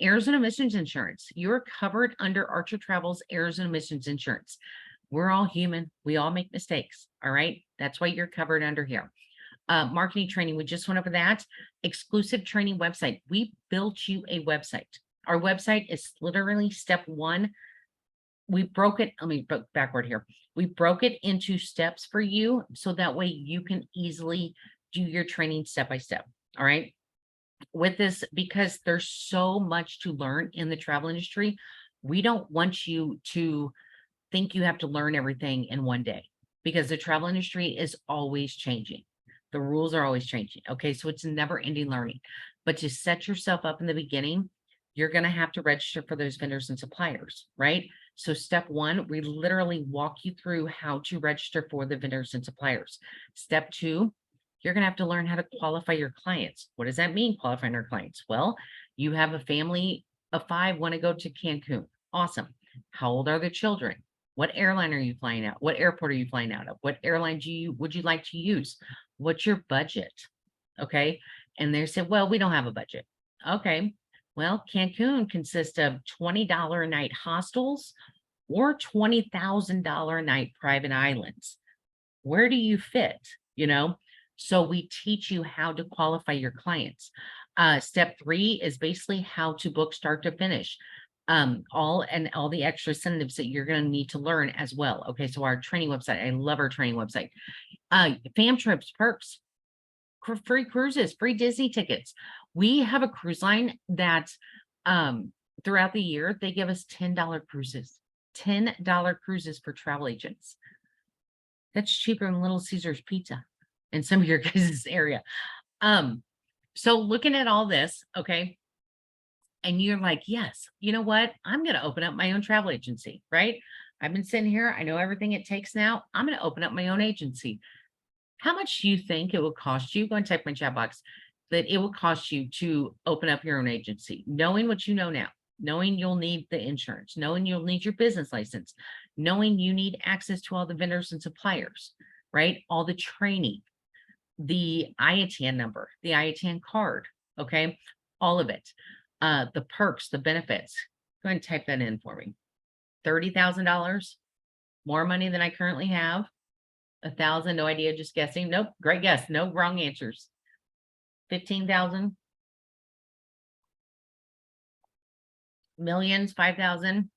Errors and omissions insurance. You're covered under Archer Travel's errors and omissions insurance. We're all human. We all make mistakes. All right. That's why you're covered under here. Marketing training. We just went over that. Exclusive training website. We built you a website. Our website is literally step one. We broke it. Let me go backward here. We broke it into steps for you. So that way you can easily do your training step by step. All right. With this, because there's so much to learn in the travel industry, we don't want you to think you have to learn everything in one day because the travel industry is always changing. The rules are always changing. Okay. So it's never ending learning, but to set yourself up in the beginning, you're going to have to register for those vendors and suppliers, right? So step one, we literally walk you through how to register for the vendors and suppliers. Step two, you're going to have to learn how to qualify your clients. What does that mean, qualifying your clients? Well, you have a family of 5 want to go to Cancun. Awesome. How old are the children? What airline are you flying out? What airport are you flying out of? What airline would you like to use? What's your budget? Okay. And they said, well, we don't have a budget. Okay. Well, Cancun consists of $20 a night hostels or $20,000 a night private islands. Where do you fit? So we teach you how to qualify your clients. Step 3 is basically how to book start to finish. All the extra incentives that you're going to need to learn as well. Okay. So our training website, I love our training website. Fam trips, perks, free cruises, free Disney tickets. We have a cruise line that throughout the year, they give us $10 cruises, $10 cruises for travel agents. That's cheaper than Little Caesars pizza in some of your guys' area. So looking at all this, okay, and you're like, yes, you know what? I'm going to open up my own travel agency, right? I've been sitting here. I know everything it takes now. I'm going to open up my own agency. How much do you think it will cost you? Go and type in my chat box that it will cost you to open up your own agency, knowing what you know now, knowing you'll need the insurance, knowing you'll need your business license, knowing you need access to all the vendors and suppliers, right? All the training, the IATN number, the IATN card, okay? All of it, the perks, the benefits. Go ahead and type that in for me. $30,000, more money than I currently have. 1,000, no idea, just guessing. Nope, great guess. No wrong answers. 15,000. Millions, 5,000.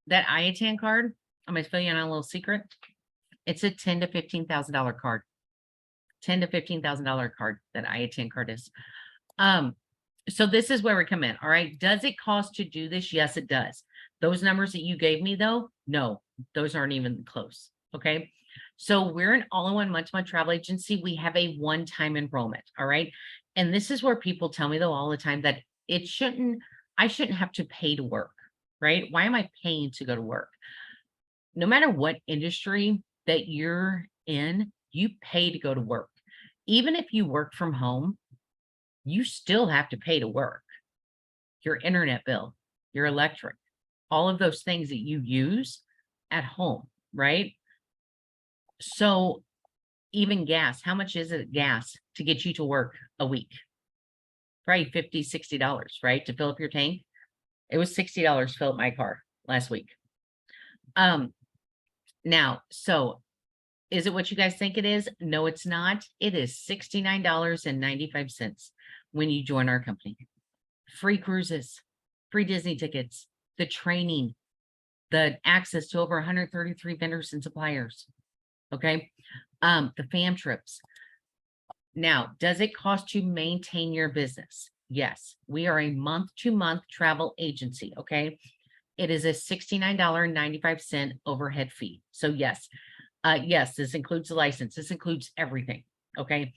That IATN card, I'm going to fill you in on a little secret. It's a $10,000 to $15,000 card. $10,000 to $15,000 card, that IATN card is. So this is where we come in. All right. Does it cost to do this? Yes, it does. Those numbers that you gave me though, no, those aren't even close. Okay. So we're an all-in-one month-to-month travel agency. We have a one-time enrollment. All right. And this is where people tell me though all the time that I shouldn't have to pay to work, right? Why am I paying to go to work? No matter what industry that you're in, you pay to go to work. Even if you work from home, you still have to pay to work. Your internet bill, your electric, all of those things that you use at home, right? So even gas, how much is it gas to get you to work a week? Probably $50, $60, right? To fill up your tank. It was $60 to fill up my car last week. Now, so is it what you guys think it is? No, it's not. It is $69.95 when you join our company. Free cruises, free Disney tickets, the training, the access to over 133 vendors and suppliers. Okay. The fam trips. Now, does it cost to maintain your business? Yes, we are a month-to-month travel agency. Okay. It is a $69.95 overhead fee. So yes, yes, this includes the license. This includes everything. Okay.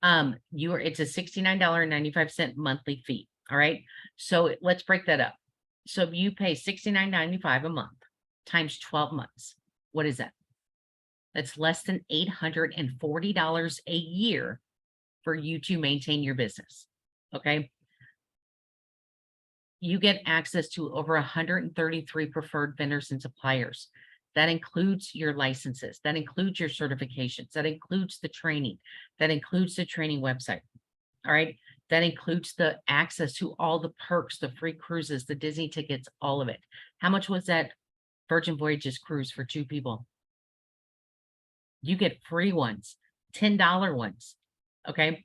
It's a $69.95 monthly fee. All right. So let's break that up. So if you pay $69.95 a month times 12 months, what is that? That's less than $840 a year for you to maintain your business. Okay. You get access to over 133 preferred vendors and suppliers. That includes your licenses. That includes your certifications. That includes the training. That includes the training website. All right. That includes the access to all the perks, the free cruises, the Disney tickets, all of it. How much was that Virgin Voyages cruise for 2 people? You get free ones, $10 ones. Okay.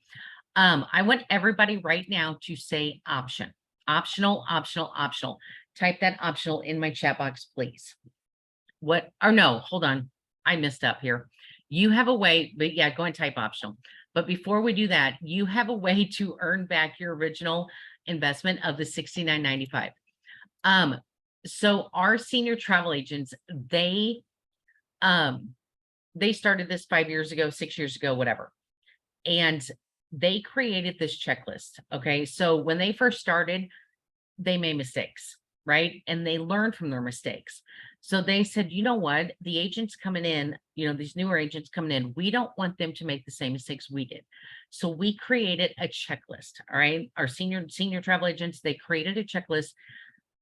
I want everybody right now to say option, optional, optional, optional. Type that optional in my chat box, please. What, or no, hold on. I messed up here. You have a way, but yeah, go and type optional. But before we do that, you have a way to earn back your original investment of the $69.95. So our senior travel agents, they started this 5 years ago, 6 years ago, whatever. And they created this checklist. Okay. So when they first started, they made mistakes, right? And they learned from their mistakes. So they said, you know what, the agents coming in, these newer agents coming in, we don't want them to make the same mistakes we did. So we created a checklist. All right. Our senior travel agents, they created a checklist,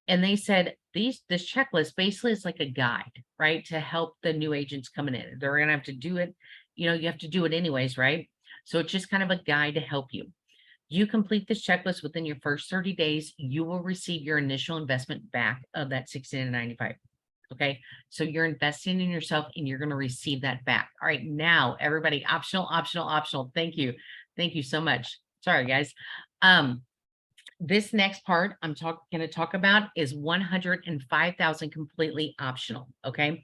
and they said this checklist basically is like a guide, right? To help the new agents coming in. They're going to have to do it. You have to do it anyways, right? So it's just kind of a guide to help you. You complete this checklist within your first 30 days, you will receive your initial investment back of that $69.95. Okay. So you're investing in yourself and you're going to receive that back. All right. Now, everybody, optional, optional, optional. Thank you. Thank you so much. Sorry, guys. This next part I'm going to talk about is 105,000 completely optional. Okay.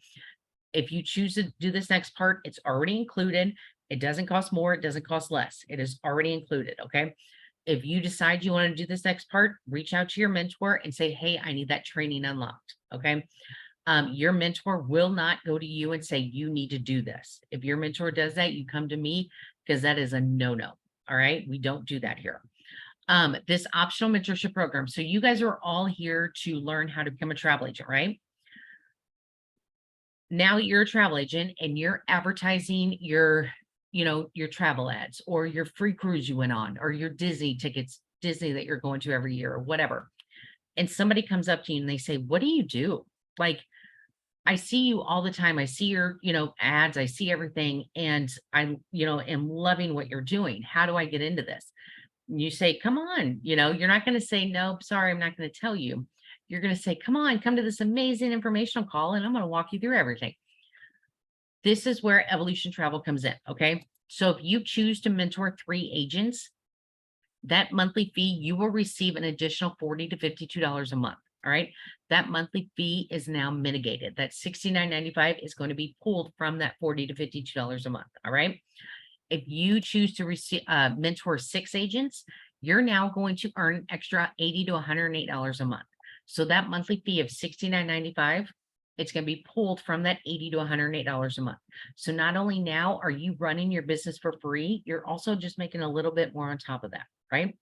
If you choose to do this next part, it's already included. It doesn't cost more. It doesn't cost less. It is already included. Okay. If you decide you want to do this next part, reach out to your mentor and say, hey, I need that training unlocked. Okay. Your mentor will not go to you and say, you need to do this. If your mentor does that, you come to me, because that is a no-no. All right. We don't do that here. This optional mentorship program. So you guys are all here to learn how to become a travel agent, right? Now you're a travel agent and you're advertising your travel ads, or your free cruise you went on, or your Disney tickets, Disney that you're going to every year, or whatever. And somebody comes up to you and they say, what do you do? Like, I see you all the time. I see your, ads. I see everything. And I, am loving what you're doing. How do I get into this? And you say, come on, you're not going to say, no, sorry, I'm not going to tell you. You're going to say, come on, come to this amazing informational call, and I'm going to walk you through everything. This is where Evolution Travel comes in. Okay. So if you choose to mentor 3 agents, that monthly fee, you will receive an additional $40 to $52 a month. All right. That monthly fee is now mitigated. That $69.95 is going to be pulled from that $40 to $52 a month. All right. If you choose to receive mentor 6 agents, you're now going to earn an extra $80 to $108 a month. So that monthly fee of $69.95, it's going to be pulled from that $80 to $108 a month. So not only now are you running your business for free, you're also just making a little bit more on top of that, right?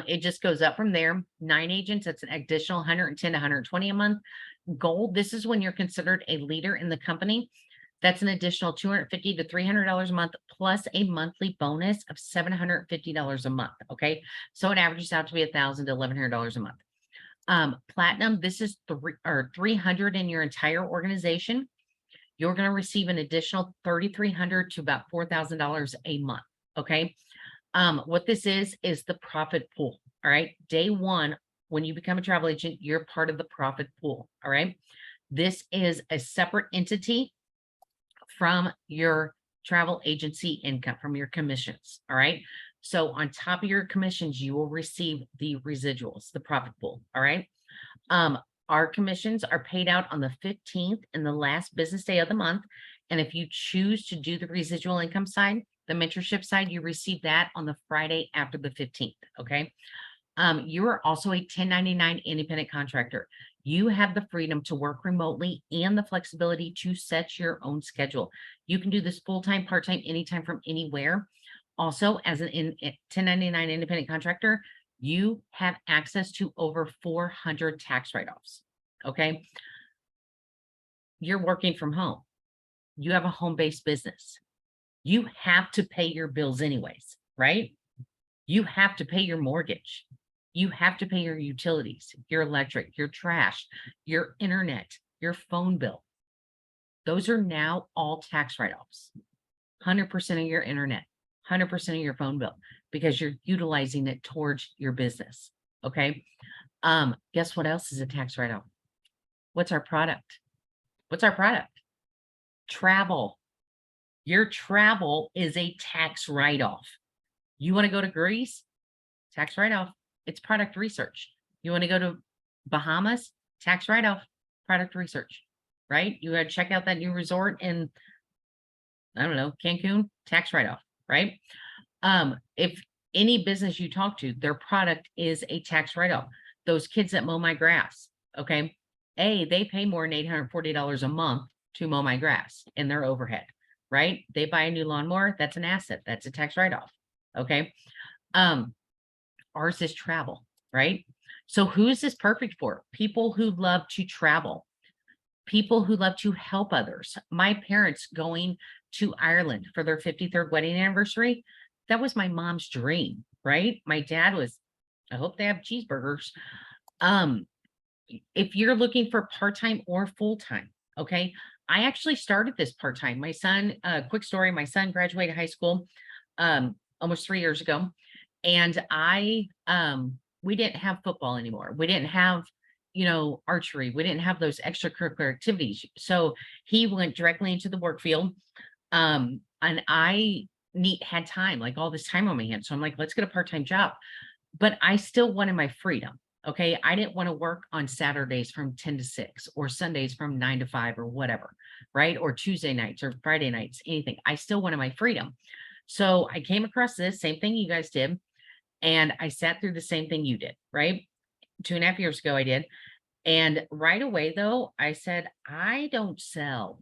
It just goes up from there. 9 agents, that's an additional 110 to 120 a month. Gold, this is when you're considered a leader in the company. That's an additional $250 to $300 a month, plus a monthly bonus of $750 a month. Okay. So it averages out to be $1,000 to $1,100 a month. Platinum, this is 300 in your entire organization. You're going to receive an additional $3,300 to about $4,000 a month. Okay. What this is the profit pool. All right. Day one, when you become a travel agent, you're part of the profit pool. All right. This is a separate entity from your travel agency income, from your commissions. All right. So on top of your commissions, you will receive the residuals, the profit pool. All right. Um, our commissions are paid out on the 15th and the last business day of the month. And if you choose to do the residual income side, the mentorship side, you receive that on the Friday after the 15th. Okay. You are also a 1099 independent contractor. You have the freedom to work remotely and the flexibility to set your own schedule. You can do this full-time, part-time, anytime from anywhere. Also, as an 1099 independent contractor, you have access to over 400 tax write-offs. Okay. You're working from home. You have a home-based business. You have to pay your bills anyways, right? You have to pay your mortgage. You have to pay your utilities, your electric, your trash, your internet, your phone bill. Those are now all tax write-offs. 100% of your internet, 100% of your phone bill, because you're utilizing it towards your business. Okay. Guess what else is a tax write-off? What's our product? What's our product? Travel. Your travel is a tax write-off. You want to go to Greece? Tax write-off. It's product research. You want to go to Bahamas? Tax write-off, product research, right? You got to check out that new resort in, I don't know, Cancun, tax write-off, right? If any business you talk to, their product is a tax write-off. Those kids that mow my grass, okay? They pay more than $840 a month to mow my grass in their overhead, right? They buy a new lawnmower, that's an asset, that's a tax write-off, okay? Ours is travel, right? So who is this perfect for? People who love to travel, people who love to help others. My parents going to Ireland for their 53rd wedding anniversary, that was my mom's dream, right? My dad was, I hope they have cheeseburgers. If you're looking for part-time or full-time, okay, I actually started this part-time. My son, quick story, my son graduated high school almost 3 years ago. And we didn't have football anymore. We didn't have, archery. We didn't have those extracurricular activities. So he went directly into the work field. And I had time, like all this time on my hands. So I'm like, let's get a part-time job. But I still wanted my freedom. Okay. I didn't want to work on Saturdays from 10 to 6 or Sundays from 9 to 5 or whatever, right? Or Tuesday nights or Friday nights, anything. I still wanted my freedom. So I came across this same thing you guys did. And I sat through the same thing you did, right? 2.5 years ago, I did. And right away, though, I said, I don't sell.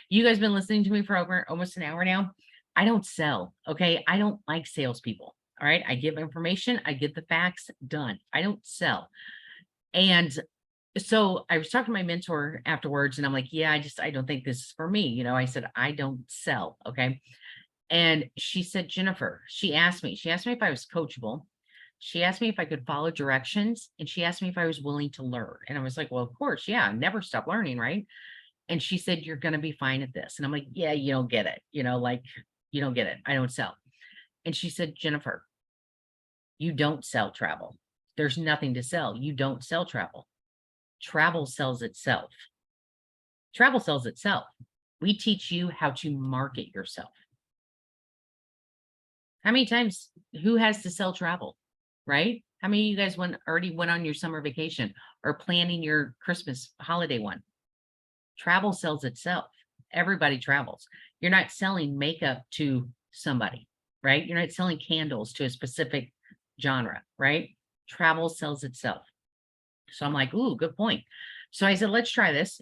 You guys been listening to me for over almost an hour now. I don't sell. Okay. I don't like salespeople. All right. I give information, I give the facts, done. I don't sell. And so I was talking to my mentor afterwards, and I'm like, yeah, I don't think this is for me. I said, I don't sell. Okay. And she said, Jennifer, she asked me if I was coachable. She asked me if I could follow directions, and she asked me if I was willing to learn. And I was like, well, of course. Yeah. Never stop learning. Right. And she said, you're going to be fine at this. And I'm like, yeah, you don't get it. Like you don't get it. I don't sell. And she said, Jennifer, you don't sell travel. There's nothing to sell. You don't sell travel. Travel sells itself. Travel sells itself. We teach you how to market yourself. How many times, who has to sell travel, right? How many of you guys already went on your summer vacation or planning your Christmas holiday one? Travel sells itself. Everybody travels. You're not selling makeup to somebody, right? You're not selling candles to a specific genre, right? Travel sells itself. So I'm like, ooh, good point. So I said, let's try this,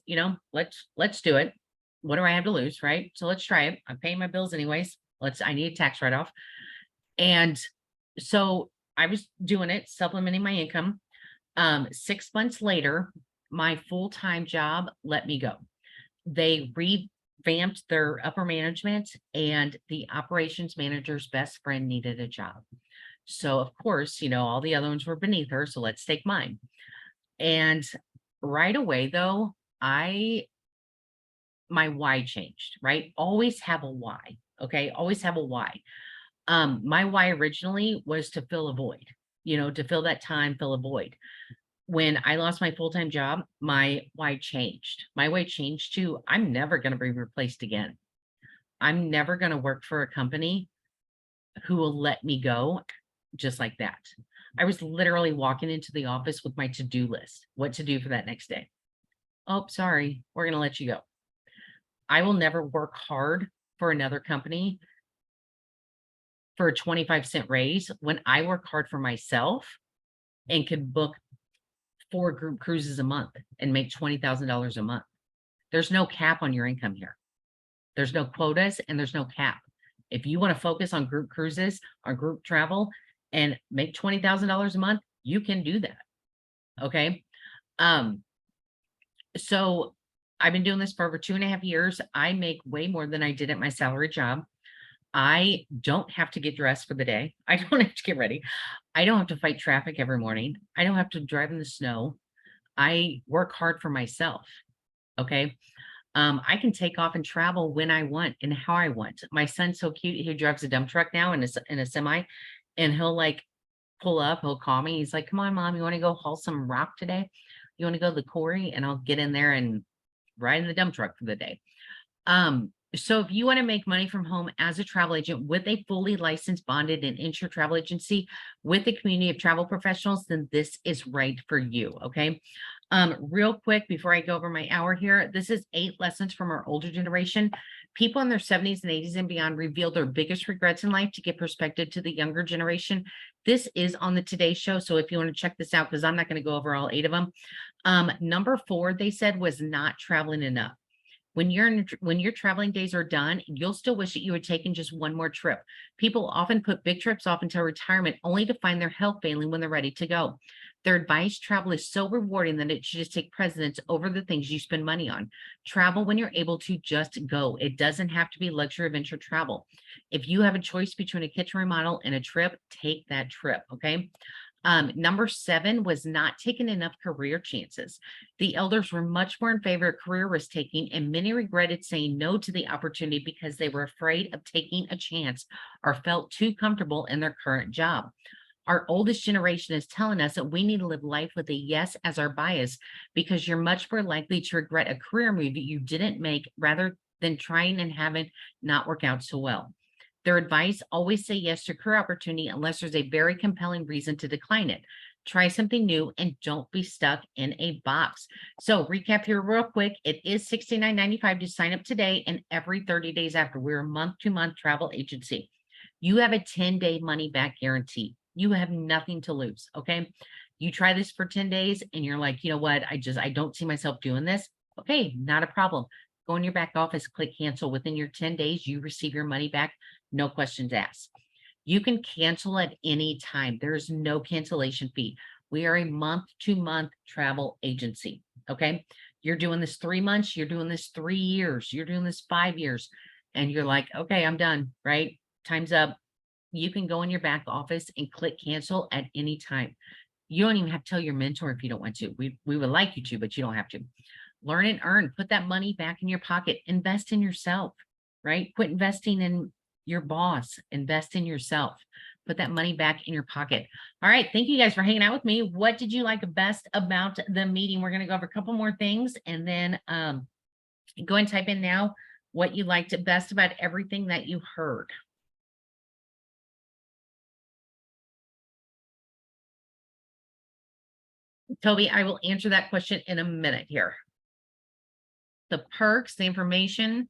let's do it. What do I have to lose, right? So let's try it. I'm paying my bills anyways. I need a tax write-off. And so I was doing it, supplementing my income. 6 months later, my full-time job let me go. They revamped their upper management, and the operations manager's best friend needed a job. So of course, all the other ones were beneath her. So let's take mine. And right away though, my why changed, right? Always have a why. Okay. Always have a why. My why originally was to fill a void, to fill that time, fill a void. when I lost my full-time job, my why changed. My way changed to I'm never going to be replaced again. I'm never going to work for a company who will let me go just like that. I was literally walking into the office with my to-do list, what to do for that next day. Oh, sorry, we're going to let you go. I will never work hard for another company for a 25-cent raise when I work hard for myself and could book 4 group cruises a month and make $20,000 a month. There's no cap on your income here. There's no quotas and there's no cap. If you want to focus on group cruises or group travel and make $20,000 a month, you can do that. Okay. So I've been doing this for over 2.5 years. I make way more than I did at my salary job. I don't have to get dressed for the day. I don't have to get ready. I don't have to fight traffic every morning. I don't have to drive in the snow. I work hard for myself. Okay. I can take off and travel when I want and how I want. My son's so cute. He drives a dump truck now in a semi, and he'll like pull up, he'll call me. He's like, come on, mom, you want to go haul some rock today? You want to go to the quarry? And I'll get in there and ride in the dump truck for the day. So if you want to make money from home as a travel agent with a fully licensed, bonded, and insured travel agency with a community of travel professionals, then this is right for you. Okay. Real quick, before I go over my hour here, this is 8 lessons from our older generation. People in their 70s and 80s and beyond reveal their biggest regrets in life to give perspective to the younger generation. This is on the Today Show. So if you want to check this out, because I'm not going to go over all 8 of them. Number 4, they said, was not traveling enough. When your traveling days are done, you'll still wish that you had taken just one more trip. People often put big trips off until retirement only to find their health failing when they're ready to go. Their advice: travel is so rewarding that it should just take precedence over the things you spend money on. Travel when you're able to, just go. It doesn't have to be luxury adventure travel. If you have a choice between a kitchen remodel and a trip, take that trip. Okay. Number 7 was not taking enough career chances. The elders were much more in favor of career risk taking, and many regretted saying no to the opportunity because they were afraid of taking a chance or felt too comfortable in their current job. Our oldest generation is telling us that we need to live life with a yes as our bias, because you're much more likely to regret a career move that you didn't make rather than trying and having not work out so well. Their advice: always say yes to career opportunity unless there's a very compelling reason to decline it. Try something new and don't be stuck in a box. So recap here real quick. It is $69.95 to sign up today and every 30 days after. We're a month-to-month travel agency. You have a 10-day money back guarantee. You have nothing to lose. Okay. You try this for 10 days and you're like, you know what? I don't see myself doing this. Okay. Not a problem. Go in your back office, click cancel. Within your 10 days, you receive your money back. No questions asked. You can cancel at any time. There is no cancellation fee. We are a month-to-month travel agency. Okay. You're doing this 3 months. You're doing this 3 years. You're doing this 5 years. And you're like, okay, I'm done. Right? Time's up. You can go in your back office and click cancel at any time. You don't even have to tell your mentor if you don't want to. We would like you to, but you don't have to. Learn and earn. Put that money back in your pocket. Invest in yourself, right? Quit investing in your boss. Invest in yourself. Put that money back in your pocket. All right. Thank you guys for hanging out with me. What did you like best about the meeting? We're going to go over a couple more things and then go and type in now what you liked best about everything that you heard. Toby, I will answer that question in a minute here. The perks, the information,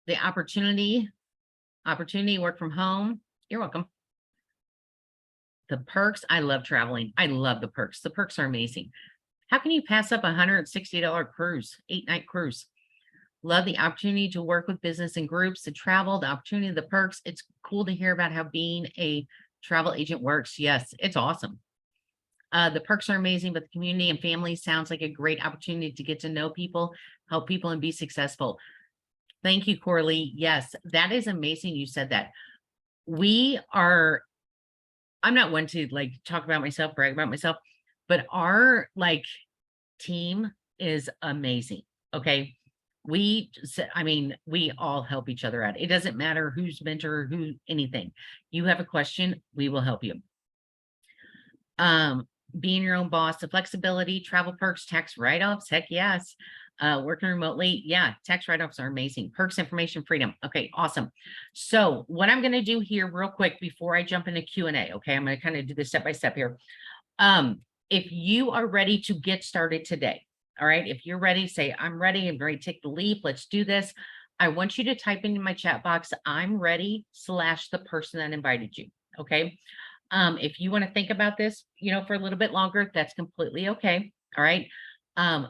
the opportunity, work from home. You're welcome. The perks. I love traveling. I love the perks. The perks are amazing. How can you pass up a $160 cruise, 8-night cruise? Love the opportunity to work with business and groups, to travel, the opportunity, the perks. It's cool to hear about how being a travel agent works. Yes, it's awesome. The perks are amazing, but the community and family sounds like a great opportunity to get to know people, help people, and be successful. Thank you, Corley. Yes, that is amazing. You said that. I'm not one to like talk about myself, brag about myself, but our team is amazing. Okay. We all help each other out. It doesn't matter who's mentor, who, anything. You have a question, we will help you. Being your own boss, the flexibility, travel perks, tax write-offs, heck yes. Working remotely, yeah, tax write-offs are amazing. Perks, information, freedom. Okay, awesome. So what I'm going to do here real quick before I jump into Q&A, okay, I'm going to kind of do this step by step here. If you are ready to get started today, all right, if you're ready, say, I'm ready, I'm ready to take the leap, let's do this. I want you to type into my chat box, I'm ready / the person that invited you, okay? If you want to think about this, for a little bit longer, that's completely okay. All right.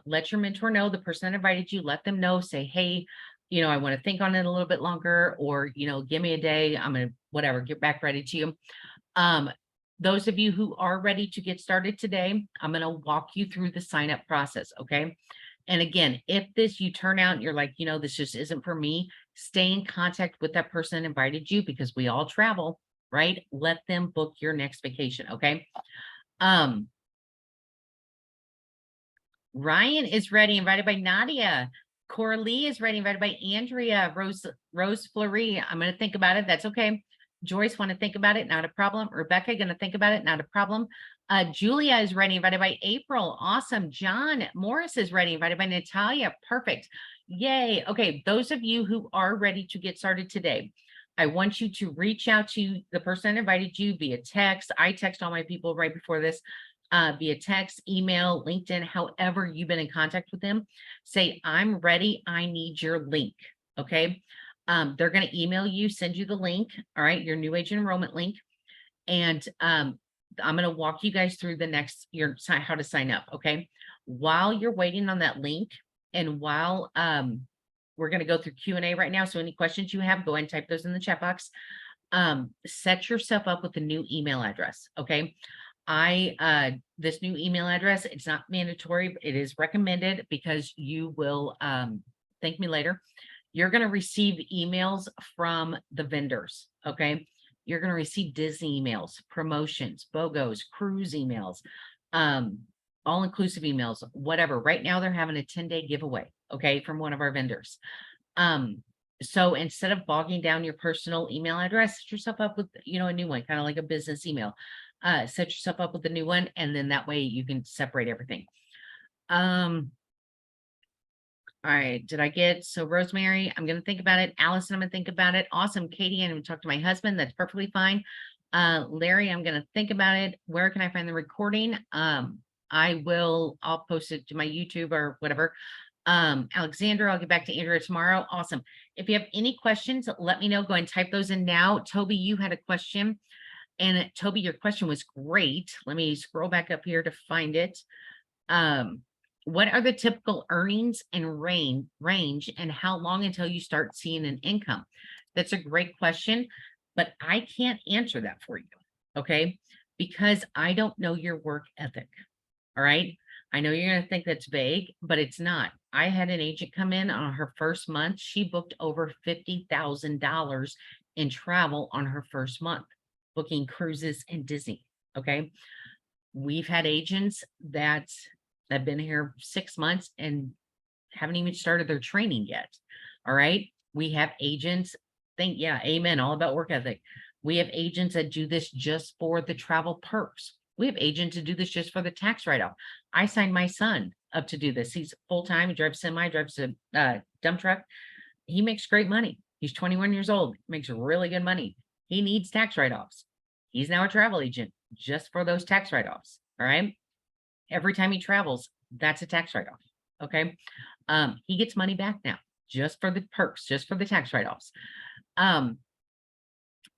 Let your mentor know, the person that invited you, let them know, say, hey, I want to think on it a little bit longer, or, give me a day. I'm going to, whatever, get back ready to you. Those of you who are ready to get started today, I'm going to walk you through the sign up process. Okay. And again, if you turn out and you're like, this just isn't for me, stay in contact with that person that invited you, because we all travel, right? Let them book your next vacation. Okay. Ryan is ready, invited by Nadia. Coralie is ready, invited by Andrea. Rose Fleury, I'm going to think about it. That's okay. Joyce, want to think about it? Not a problem. Rebecca, going to think about it? Not a problem. Julia is ready, invited by April. Awesome. John Morris is ready, invited by Natalia. Perfect. Yay. Okay. Those of you who are ready to get started today, I want you to reach out to the person that invited you via text. I text all my people right before this, via text, email, LinkedIn, however you've been in contact with them. Say, I'm ready. I need your link. Okay. They're going to email you, send you the link. All right. Your new agent enrollment link. And I'm going to walk you guys through how to sign up. Okay. While you're waiting on that link, and while we're going to go through Q&A right now. So any questions you have, go ahead and type those in the chat box. Set yourself up with a new email address. Okay. This new email address, it's not mandatory. It is recommended, because you will thank me later. You're going to receive emails from the vendors. Okay. You're going to receive Disney emails, promotions, BOGOs, cruise emails, all-inclusive emails, whatever. Right now they're having a 10-day giveaway, okay, from one of our vendors. So instead of bogging down your personal email address, set yourself up with, a new one, kind of like a business email. Set yourself up with a new one, and then that way you can separate everything. All right, so Rosemary, I'm going to think about it. Allison, I'm going to think about it. Awesome. Katie, I'm going to talk to my husband. That's perfectly fine. Larry, I'm going to think about it. Where can I find the recording? I'll post it to my YouTube or whatever. Alexandra, I'll get back to Andrea tomorrow. Awesome. If you have any questions, let me know. Go and type those in now. Toby, you had a question. And Toby, your question was great. Let me scroll back up here to find it. What are the typical earnings and range, and how long until you start seeing an income? That's a great question, but I can't answer that for you. Okay. Because I don't know your work ethic. All right. I know you're going to think that's vague, but it's not. I had an agent come in on her first month. She booked over $50,000 in travel on her first month, booking cruises and Disney. Okay. We've had agents that have been here 6 months and haven't even started their training yet. All right. We have agents amen. All about work ethic. We have agents that do this just for the travel perks. We have agents that do this just for the tax write-off. I signed my son up to do this. He's full-time. He drives semi, drives a dump truck. He makes great money. He's 21 years old, makes really good money. He needs tax write-offs. He's now a travel agent just for those tax write-offs. All right. Every time he travels, that's a tax write-off. Okay. He gets money back now just for the perks, just for the tax write-offs.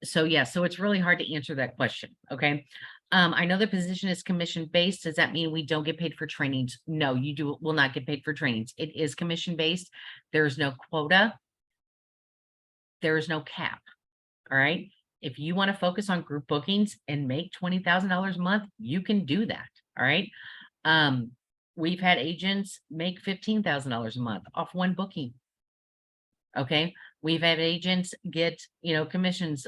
So it's really hard to answer that question. Okay. I know the position is commission-based. Does that mean we don't get paid for trainings? No, will not get paid for trainings. It is commission-based. There is no quota. There is no cap. All right. If you want to focus on group bookings and make $20,000 a month, you can do that. All right. We've had agents make $15,000 a month off one booking. Okay. We've had agents get, commissions,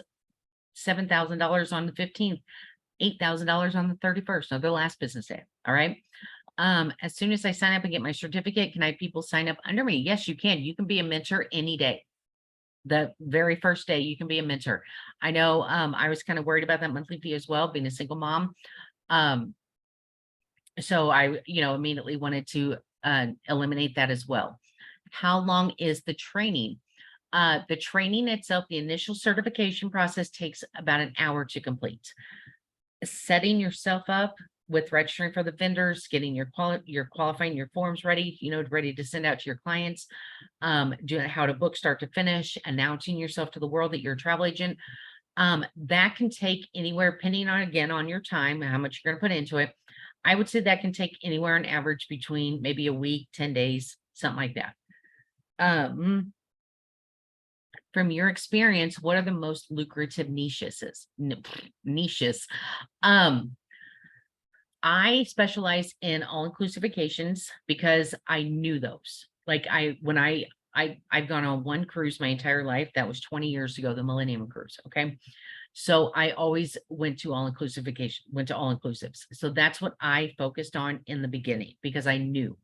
$7,000 on the 15th, $8,000 on the 31st of their last business day. All right. As soon as I sign up and get my certificate, can I have people sign up under me? Yes, you can. You can be a mentor any day. The very first day you can be a mentor. I know I was kind of worried about that monthly fee as well, being a single mom. So I, immediately wanted to eliminate that as well. How long is the training? The training itself, the initial certification process takes about an hour to complete. Setting yourself up with registering for the vendors, getting your qualifying your forms ready, ready to send out to your clients, doing how to book start to finish, announcing yourself to the world that you're a travel agent. That can take anywhere, depending on, again, on your time and how much you're going to put into it. I would say that can take anywhere on average between maybe a week, 10 days, something like that. From your experience, what are the most lucrative niches? Niches. I specialize in all-inclusive vacations because I knew those. Like I've gone on one cruise my entire life. That was 20 years ago, the Millennium Cruise. Okay. So I always went to all-inclusive vacation, went to all-inclusives. So that's what I focused on in the beginning because I knew.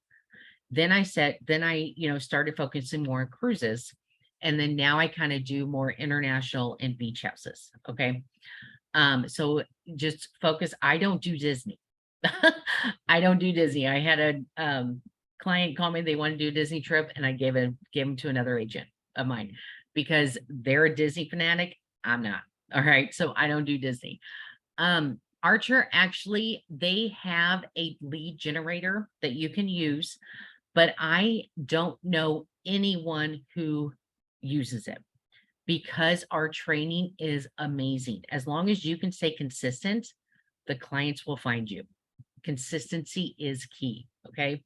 Then I started focusing more on cruises. And then now I kind of do more international and beach houses. Okay. So just focus. I don't do Disney. I don't do Disney. I had a client call me, they want to do a Disney trip, and I gave him to another agent of mine because they're a Disney fanatic. I'm not. All right. So I don't do Disney. Archer, actually, they have a lead generator that you can use, but I don't know anyone who uses it because our training is amazing. As long as you can stay consistent, the clients will find you. Consistency is key. Okay.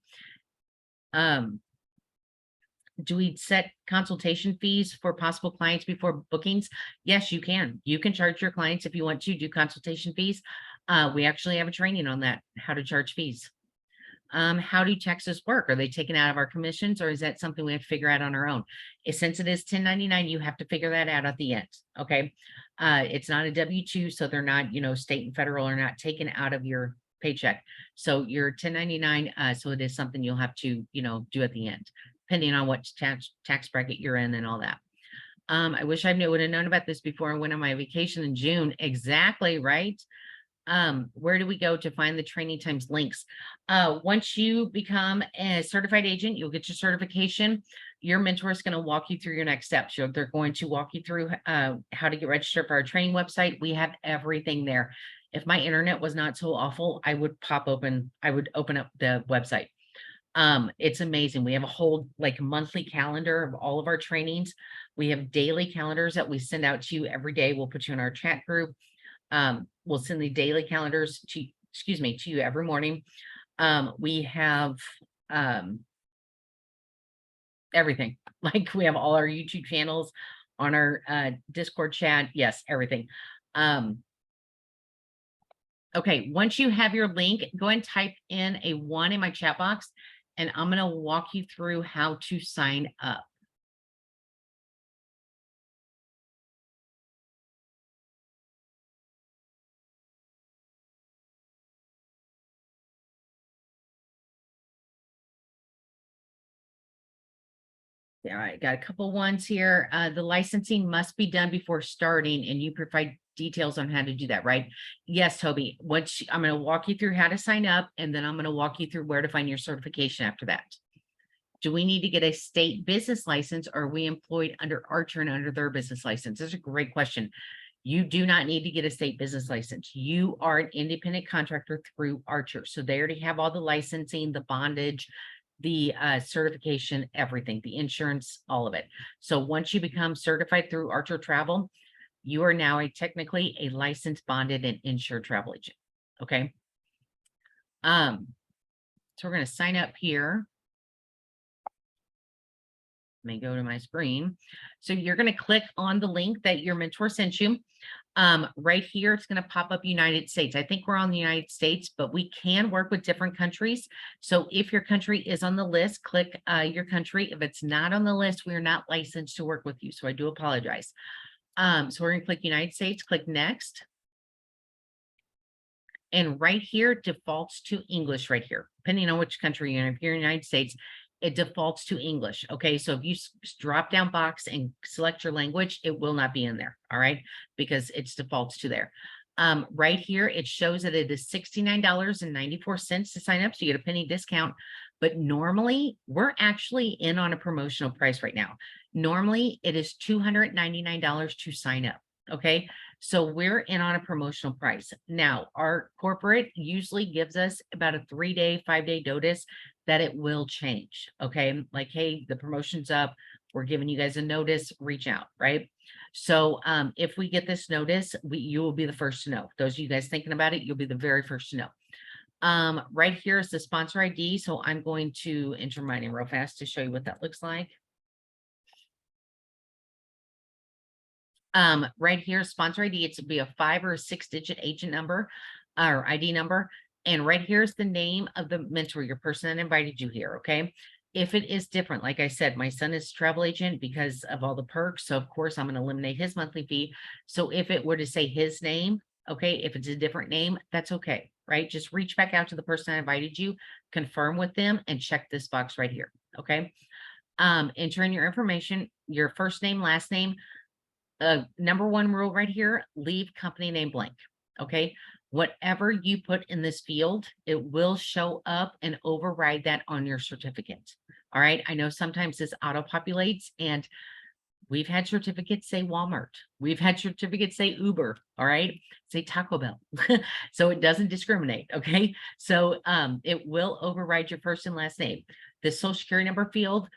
Do we set consultation fees for possible clients before bookings? Yes, you can. You can charge your clients if you want to do consultation fees. We actually have a training on that, how to charge fees. How do taxes work? Are they taken out of our commissions, or is that something we have to figure out on our own? Since it is 1099, you have to figure that out at the end. Okay. It's not a W-2, so they're not, state and federal are not taken out of your paycheck. So your 1099, so it is something you'll have to, do at the end, depending on what tax bracket you're in and all that. I wish I would have known about this before I went on my vacation in June. Exactly, right? Where do we go to find the training times links? Once you become a certified agent, you'll get your certification. Your mentor is going to walk you through your next steps. They're going to walk you through how to get registered for our training website. We have everything there. If my internet was not so awful, I would open up the website. It's amazing. We have a whole monthly calendar of all of our trainings. We have daily calendars that we send out to you every day. We'll put you in our chat group. We'll send the daily calendars to you every morning. We have everything. Like we have all our YouTube channels on our Discord chat. Yes, everything. Okay, once you have your link, go and type in a 1 in my chat box, and I'm going to walk you through how to sign up. All right, got a couple ones here. The licensing must be done before starting, and you provide details on how to do that, right? Yes, Toby. I'm going to walk you through how to sign up, and then I'm going to walk you through where to find your certification after that. Do we need to get a state business license, or are we employed under Archer and under their business license? That's a great question. You do not need to get a state business license. You are an independent contractor through Archer. So they already have all the licensing, the bondage, the certification, everything, the insurance, all of it. So once you become certified through Archer Travel, you are now technically a licensed, bonded, and insured travel agent. Okay. So we're going to sign up here. Let me go to my screen. So you're going to click on the link that your mentor sent you. Right here, it's going to pop up United States. I think we're on the United States, but we can work with different countries. So if your country is on the list, click your country. If it's not on the list, we are not licensed to work with you. So I do apologize. So we're going to click United States, click next. And right here defaults to English right here, depending on which country you're in. If you're in the United States, it defaults to English. Okay, so if you drop down box and select your language, it will not be in there. All right, because it's defaults to there. Right here, it shows that it is $69.94 to sign up. So you get a penny discount. But normally we're actually in on a promotional price right now. Normally it is $299 to sign up. Okay. So we're in on a promotional price. Now, our corporate usually gives us about a 3-day, 5-day notice that it will change. Okay. Like, hey, the promotion's up. We're giving you guys a notice, reach out. Right. So if we get this notice, you will be the first to know. Those of you guys thinking about it, you'll be the very first to know. Right here is the sponsor ID. So I'm going to enter mine in real fast to show you what that looks like. Right here, sponsor ID, it's be a 5 or a 6-digit agent number or ID number. And right here is the name of the mentor, your person that invited you here. Okay. If it is different, like I said, my son is a travel agent because of all the perks. So of course I'm going to eliminate his monthly fee. So if it were to say his name, okay, if it's a different name, that's okay. Right. Just reach back out to the person that invited you, confirm with them, and check this box right here. Okay. Enter in your information, your first name, last name. Number one rule right here, leave company name blank. Okay. Whatever you put in this field, it will show up and override that on your certificate. All right. I know sometimes this auto populates, and we've had certificates say Walmart. We've had certificates say Uber. All right. Say Taco Bell. So it doesn't discriminate. Okay. So it will override your first and last name. The social security number field,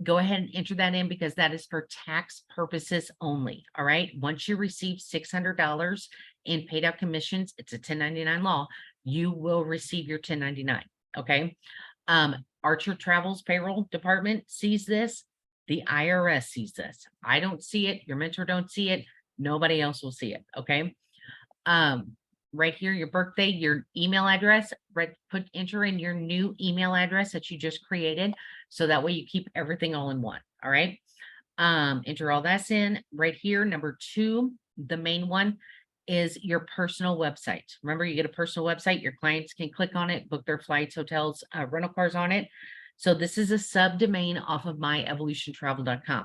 go ahead and enter that in because that is for tax purposes only. All right. Once you receive $600 in paid out commissions, it's a 1099 law. You will receive your 1099. Okay. Archer Travels payroll department sees this. The IRS sees this. I don't see it. Your mentor don't see it. Nobody else will see it. Okay. Right here, your birthday, your email address, right, enter in your new email address that you just created. So that way you keep everything all in one. All right. Enter all that's in right here. Number 2, the main one is your personal website. Remember, you get a personal website. Your clients can click on it, book their flights, hotels, rental cars on it. So this is a subdomain off of myevolutiontravel.com.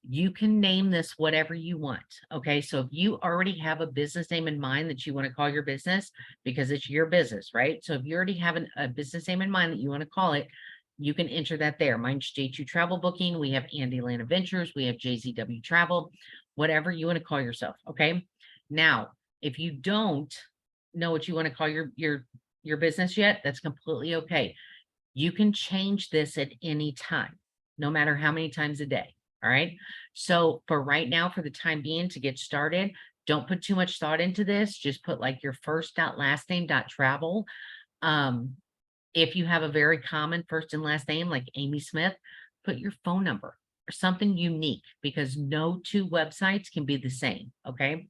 You can name this whatever you want. Okay. So if you already have a business name in mind that you want to call your business, because it's your business, right? So if you already have a business name in mind that you want to call it, you can enter that there. Mine's J2 Travel Booking. We have Andyland Adventures. We have JZW Travel, whatever you want to call yourself. Okay. Now, if you don't know what you want to call your business yet, that's completely okay. You can change this at any time, no matter how many times a day. All right. So for right now, for the time being, to get started, don't put too much thought into this. Just put like your first dot last name dot travel. If you have a very common first and last name like Amy Smith, put your phone number or something unique, because no 2 websites can be the same. Okay.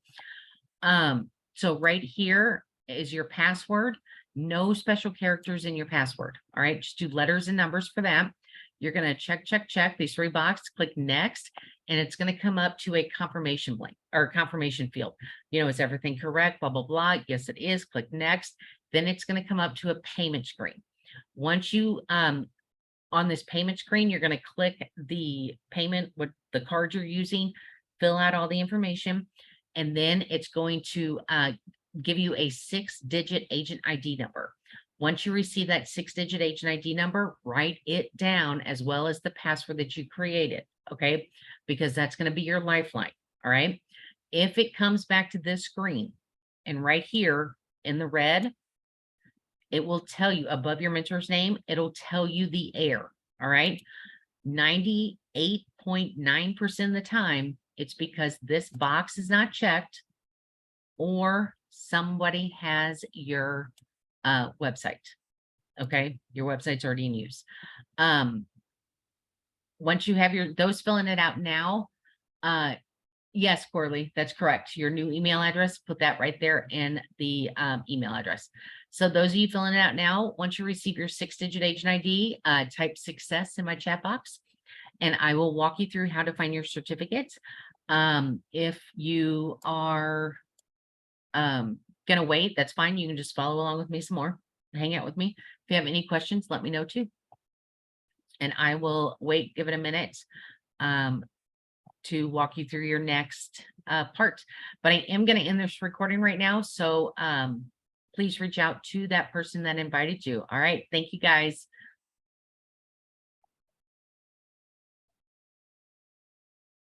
So right here is your password. No special characters in your password. All right. Just do letters and numbers for that. You're going to check these 3 boxes, click next, and it's going to come up to a confirmation blank or confirmation field. You know, is everything correct? Blah, blah, blah. Yes, it is. Click next. Then it's going to come up to a payment screen. Once you, on this payment screen, you're going to click the payment with the card you're using, fill out all the information, and then it's going to give you a 6-digit agent ID number. Once you receive that 6-digit agent ID number, write it down as well as the password that you created. Okay. Because that's going to be your lifeline. All right. If it comes back to this screen and right here in the red, it will tell you above your mentor's name, it'll tell you the error. All right. 98.9% of the time, it's because this box is not checked or somebody has your website. Okay. Your website's already in use. Once you have those filling it out now, yes, Corley, that's correct. Your new email address, put that right there in the email address. So those of you filling it out now, once you receive your 6-digit agent ID, type success in my chat box, and I will walk you through how to find your certificate. If you are gonna wait, that's fine. You can just follow along with me some more, hang out with me. If you have any questions, let me know too. And I will wait, give it a minute. to walk you through your next part. But I am going to end this recording right now. So please reach out to that person that invited you. All right. Thank you guys.